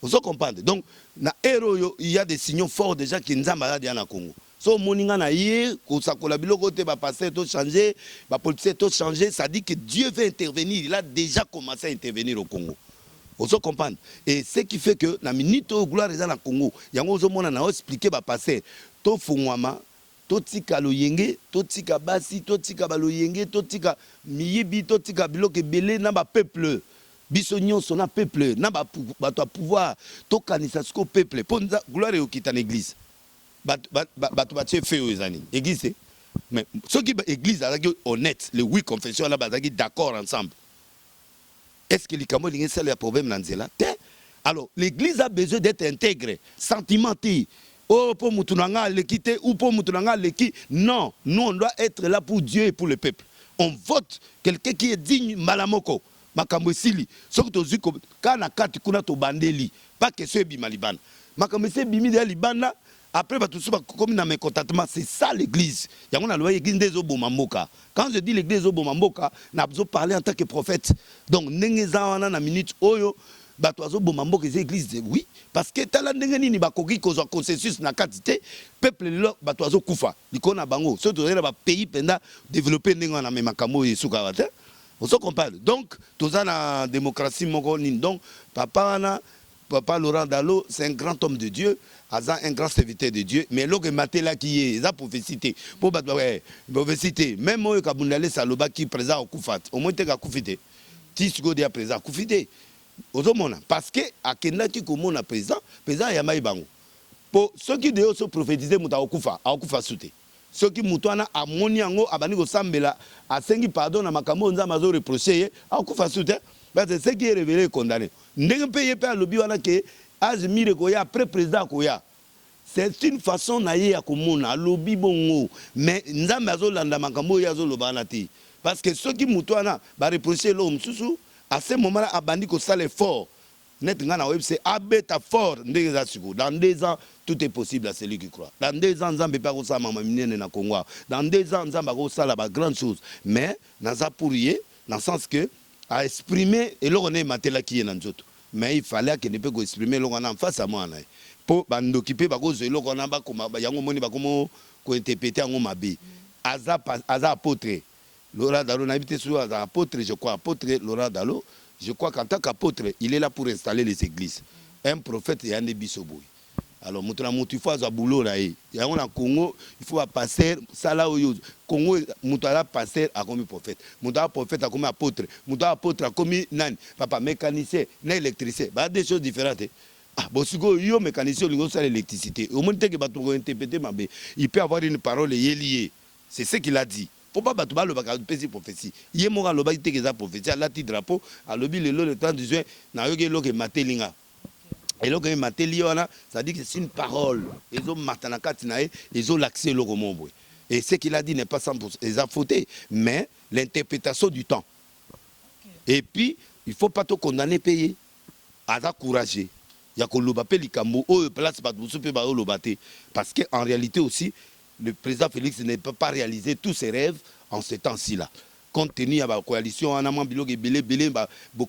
Vous comprenez? Donc, na héros, il y a des signaux forts déjà qui nous ont malade dans le Congo. So moninga na yé, ko sakola biloko te ba passer tout changer, ba politicien tout changer, ça dit que Dieu veut intervenir. Il a déjà commencé à intervenir au Congo. Vous comprenez? Et ce qui fait que na minute gloire est dans le Congo. Yango zo mona na expliquer ba passer to fungwama totika loyenge totika basi totika baloyenge totika miyibi totika biloke belé na ba peuple biso nyonso na peuple na ba to pouvoir tokanisa siko peuple ponza gloire okita na église bato batie feu aux années église mais ceux qui église azaki honnête les 8 confessions là bazaki d'accord ensemble est-ce que likamo lingi sala ya problème na nzela te alors l'église a besoin d'être intégrée sentimentée. Oh, pour Moutounanga l'équité ou pour Moutounanga l'équité. Non, nous on doit être là pour Dieu et pour le peuple. On vote quelqu'un qui est digne malamoko. Makambo sili. Sauf que tu quand na kati kuna to bandeli, pas que ce bima libana. Makambo se bimi de libana. Après tout ça comme na mécontentement, c'est ça l'église. Il y a une loi église des Obomamboka. Quand je dis l'église des Obomamboka, n'a besoin de parler en tant que prophète. Donc n'engeza na minute oyo batoazo bomambo que église oui parce que tala ndenge nini bakoki kozwa consensus na quantité peuple lo batoazo kufa likona bango surtout dans ba pays penda développer ndenge na memakamo yesuka wate on se comprend donc toza na démocratie moko nini donc papa Laurent Dalo c'est un grand homme de Dieu un grand serviteur de Dieu mais loke matela qui est za prophétie pour bato ouais prophétie même moyo kabundale saloba qui présent au kufat au moins te ka kufite ti siko dia présent kufite parce que à Kenaki comme on a président ya maïbango pour ceux qui devaient se prophétiser muta okufa soute soki mutu wana amoni yango abandi kosambela asengi pardon na makambo nzambe azo reprocher ye akufa su te parce que ce qui est révélé est condamné ndenge mpe ye mpe alobi wana ke azimire koya après président koya c'est une façon na ye ya komona alobi bongo mais nzambe azolanda makambo oyo azoloba wana te parce que soki mutu wana bareprocher eloko mosusu à ce moment là abandi kosala effort net nga na web c'est abeta fort ndenge eza siko dans 2 ans tout est possible à celui qui croit dans 2 ans nzambe pa kosala mama minene na Congo dans 2 ans nzambe akosala ba grande chose mais naza pour ye dans le sens que à exprimer eloko ne matelaki ye na nzoto mais il fallait que ne peut exprimer eloko na en face à moi na po bandoki pe bakozwa eloko na bakoma yango moni bakomo ko interpréter yango mabe aza apôtre Laurent Dalo n'habite sur apôtre je crois apôtre Laurent Dalo. Je crois qu'en tant qu'apôtre, il est là pour installer les églises. Un prophète et un bisoboui. Alors, il faut un boulot là. Il y a un Congo, il faut un pasteur, ça là où Congo, il pasteur a comme prophète. Il prophète a comme apôtre. Il apôtre a comme nan, papa mécanicien, nan électricien. Bah des choses différentes. Ah, bon, si vous êtes mécanicien, vous avez l'électricité. Au moins que vous interpréter ma bé, il peut avoir une parole liée. C'est ce qu'il a dit. Faut pas battre le bagage de prophétie. Hier moi le bagage de prophétie à la petit drapeau à lobby le temps du juin na yoge lo ke matelinga. Et lo ke mateli wana ça dit que c'est une parole. Ils ont matana katinae, ils ont l'accès lo komombo. Et ce qu'il a dit n'est pas 100% ils a fauté mais l'interprétation du temps. Et puis il faut pas tout condamner payer. Aza courageux. Ya ko loba pe likambo o place ba busu pe ba lobate parce que en réalité aussi le président Félix ne peut pas réaliser tous ses rêves en ce temps-ci là. Compte tenu de la coalition, on a un bilog belé belé,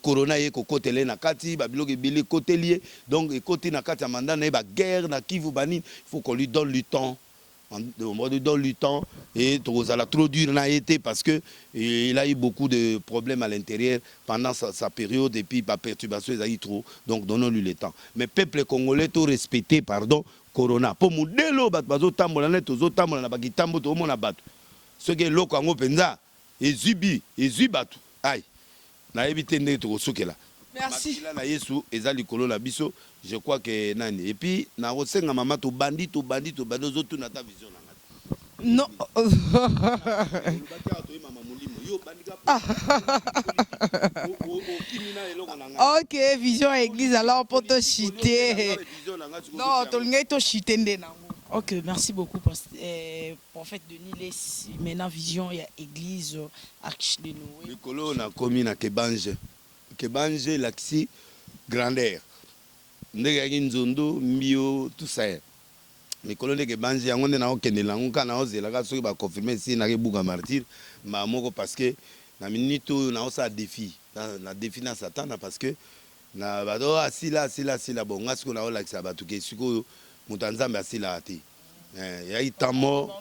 corona et côté na kati, bilog belé côté lié. Donc côté na kati amanda na guerre na Kivu Banine, il faut qu'on lui donne du temps. On lui donne du temps et ça l'a trop dur n'a été parce que il a eu beaucoup de problèmes à l'intérieur pendant sa période et puis par perturbation il a eu trop. Donc donnons-lui le temps. Mais peuple congolais tout respecté pardon. Corona pour modelo bat bazo tambola net ozo tambola na bakitambo to mona batu ce que loko ngo penza ezubi batu ai na ebite ndé to sokela merci là na Yesu ezali kolo na biso je crois que nani et puis na rosenga mama to bandi ozo tu na ta vision na non ok vision église alors pour te chiter non to chiter ndena. Ok, merci beaucoup prophète Denis les maintenant vision et église Arche de Noé. Le colo na komi na Kebanje l'axi grandeur ndenge nzondo mbio tout ça. Les colonnes de Banji, on est dans le langue, on a osé la soki ba confirmer si na rebuka martyr, ma moko parce que na minute na osa défi, na défi na Satan parce que na bado asila bon ngasko na ola kisa batuke siko mutanzambe asila ati. Ya itamo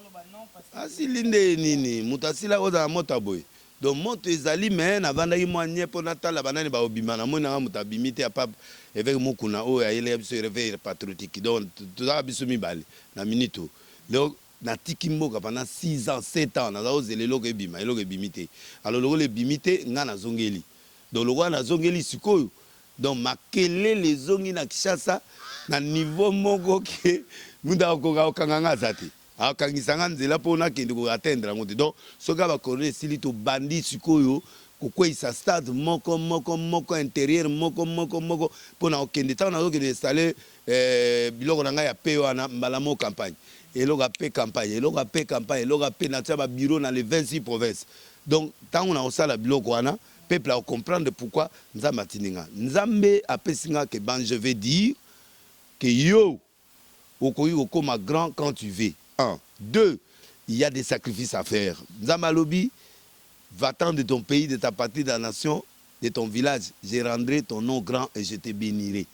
asilinde nini mutasila oza mota boy. Donc moto ezali mais na vanda ki moanye po natala banani ba obima na mona mutabimite ya pap avec mokuna o ya ele biso réveil patriotique donc tout ça biso mibale na minute donc na tiki mboka pendant 6 ans 7 ans na ozele loko ebima eloko ebimite alors loko le bimite nga na zongeli donc loko na zongeli sikoyo donc makele les zongi na Kishasa na niveau moko ke munda ko kanganga zati akangisanga nzela pona kende ko atteindre ngote donc soka ba corner sili to bandi sikoyo kokwe sa stade moko intérieur moko pona okende tana okende installer biloko na ngai ya pe wana mbala mo campagne eloko pe campagne eloko pe na taba bureau dans les 26 provinces donc tant on a osala biloko wana peuple a comprendre pourquoi nzambe atininga nzambe apesinga que ban je vais dire que yo okoyi okoma grand quand tu veux. 1. 2. Il y a des sacrifices à faire. Nzamalobi, va-t'en de ton pays, de ta patrie, de ta nation, de ton village. Je rendrai ton nom grand et je te bénirai.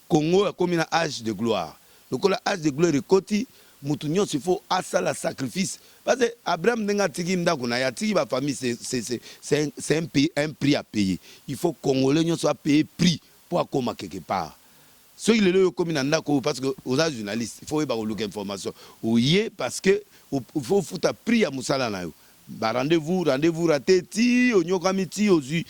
Congo a comme un âge de gloire. Donc, l'âge de gloire est côté. Moutounion, il faut assa la sacrifice. Parce que Abraham n'a tiki mdakuna, ya tiki ma famille, c'est un prix à payer. Il faut que Congolais soient payés prix pour accommoder quelque part. Ceux qui le comme parce que aux journalistes, il faut y avoir l'information. Oui, parce que il faut foutre prix à Moussala na yo. Ba rendez-vous raté ti onyoka ti ozu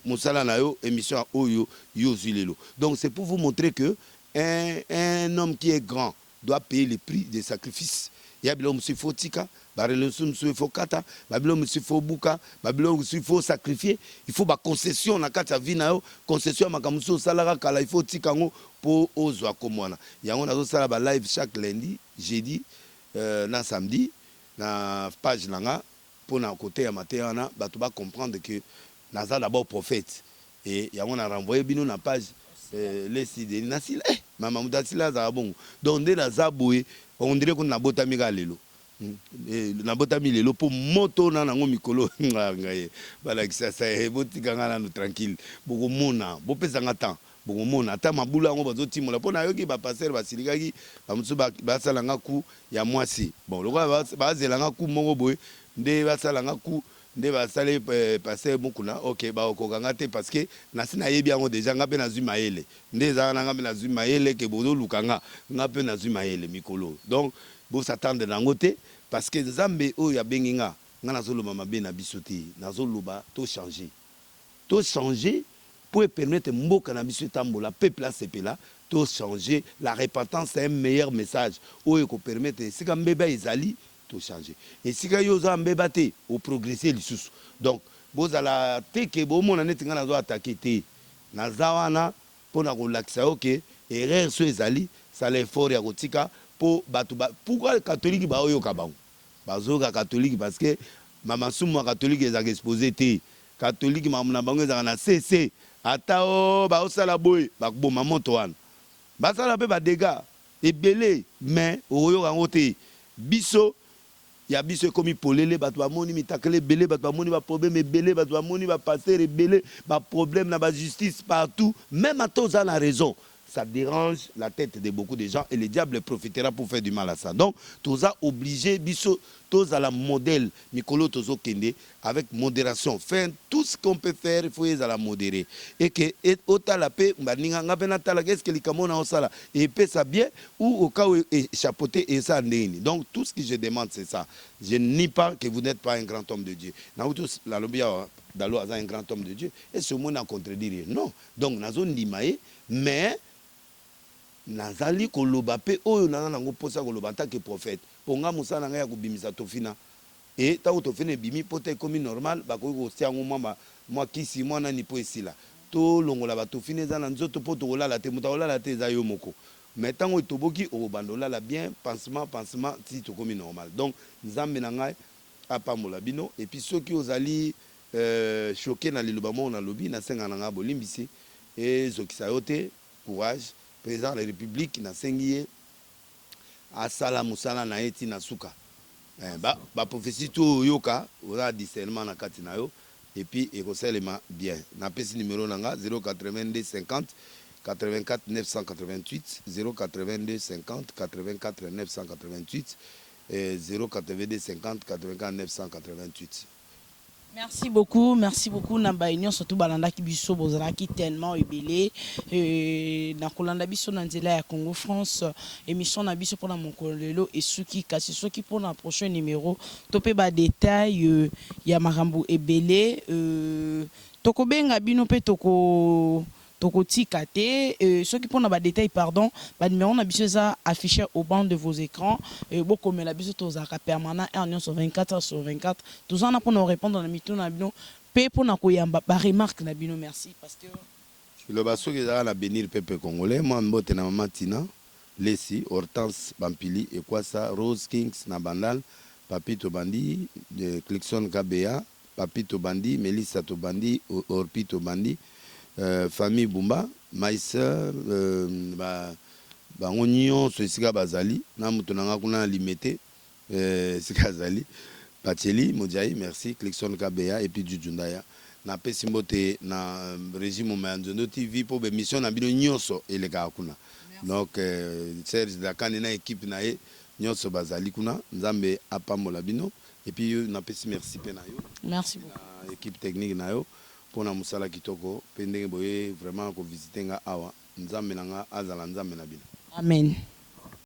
Moussala na yo émission oyo yo lelo. Donc c'est pour vous montrer que un homme qui est grand doit payer le prix des sacrifices. ya bilo musu faut tika ba relation musu faut kata ba bilo musu faut buka ba bilo musu faut sacrifier il faut ba concession na kati ya vie na yo concession makamusu salaka kala il faut tika ngo po ozwa komwana yango nazo sala ba live chaque lundi jeudi na samedi na page nanga pour na côté ya matéana bato ba comprendre que naza d'abord prophète et yango na renvoyer bino na page les sidé nasila mama mutasila za bongo donc nde naza boye on dirait qu'on a botami ga lelo na botami lelo po moto na nango mikolo ngaye bala kisasa botika ngala no tranquille boko mona bo pesa ngata boko mona ata mabula ngo bazoti mola pona yoki ba passer basilikaki ba musu ba salanga ku ya mwasi bon lokwa ba zelanga ku mongo boye nde ba salanga ku nde basale passer bokuna OK ba okokanga te parce que nasina yebi yango déjà ngape na zuma yele nde za na ngape na zuma yele ke bozo lukanga ngape na zuma yele mikolo donc bo s'attendre nango te parce que Nzambe o ya benginga nga nazoloba mabe na biso te nazoloba to changer pour permettre mboka na biso tambola peuple asepela to changer la repentance c'est un meilleur message o ko permettre sika mbeba ezali to changer et sika yo za mbeba te au progresser lisusu donc bozala te ke bomona neti nga nazo attaquer te nazawana pona ko lakisa OK erreur so ezali ça l'effort ya kotika po batu pourquoi catholique ba oyo kabango bazoka catholique parce que mama sumu catholique ezaka exposé te catholique mamuna bango ezaka na CC ata o ba osala boy ba kuboma moto wana basala pe ba dégâts ebele mais oyo kango te biso ya biso komi polele bato bamoni mitakele belé bato bamoni ba problème ebele bato bamoni ba passer ebele ba problème na ba justice partout même à tous à la raison ça dérange la tête de beaucoup de gens et le diable profitera pour faire du mal à ça. Donc, tous a obligé, tous à la modèle, Mikolo Tozo Kende, avec modération. Faire tout ce qu'on peut faire, il faut à la modérer. Et que, autant la paix, qu'est-ce que les Camerounais ont ça là? Et paix ça bien, ou au cas où échappoter et ça n'est. Donc, tout ce que je demande, c'est ça. Je ne nie pas que vous n'êtes pas un grand homme de Dieu. La Lobia, Dalo a un grand homme de Dieu. Et ce mot n'a contredire. Non. Donc, Nazo Nimae, mais, nazali koloba pe oyo nana nango posa koloba tant que prophète ponga musala nga ya kubimisa tofina et ta tofina bimi pote komi normal ba ko tia ngo mwa kisi mwana ni po esila to longola ba tofina za na nzoto po to kolala te muta kolala te za yo moko mais tango toboki o bandola la bien pansement si to komi normal donc nzambe na ngai apambola bino et puis ceux qui ozali choqué na liloba mo na lobi na senga na nga bolimbisi et zokisa yote courage président de la République na sengiye asala musala na eti na suka ba prophétie to yoka ora discernement na kati na yo et puis ekoselema bien na pesi numéro nanga 082 50 84 988 082 50 84 988 et 082 50 84 988. Merci beaucoup Nabaïnion surtout balanda ki biso bozala ki tellement ebelé na kolanda biso na nzela ya Congo France émission na biso pona mokolelo et suki kasi soki pona prochain numéro topé ba détail ya marambo ebelé tokobenga bino pe tokotika te ceux qui prennent des détails pardon ba numéro na biso za affiché au banc de vos écrans beaucoup mais la biso tozaka permanent et sur 24/24 tous en pour nous répondre na mito na bino pe pour na koyamba ba remarque na bino merci pasteur le baso qui za la bénir peuple congolais moi mbote na mama Tina Lesi Hortense Bampili et quoi ça Rose Kings na Bandal Papito Bandi de Clixon KBA Papito Bandi Melissa Tobandi Orpito Bandi famille Bumba, Maïssa, Onion, Sika Bazali, Namutonanga Kuna limité, Sika Zali, Pacheli, Modjaï, merci, Clixon KBA et puis Djundaya. Na Pesimote, na régime Manzono TV pour mission na bino nyonso et les gars kuna. Donc, Serge Dakane na équipe na nyonso Bazali kuna, Nzambe apamola bino et puis na pesi merci penayo. Merci beaucoup. Équipe technique nayo. Pour na musala kitoko pendenge boye vraiment ko visiter nga awa nzambe nanga azala nzambe na bino amen.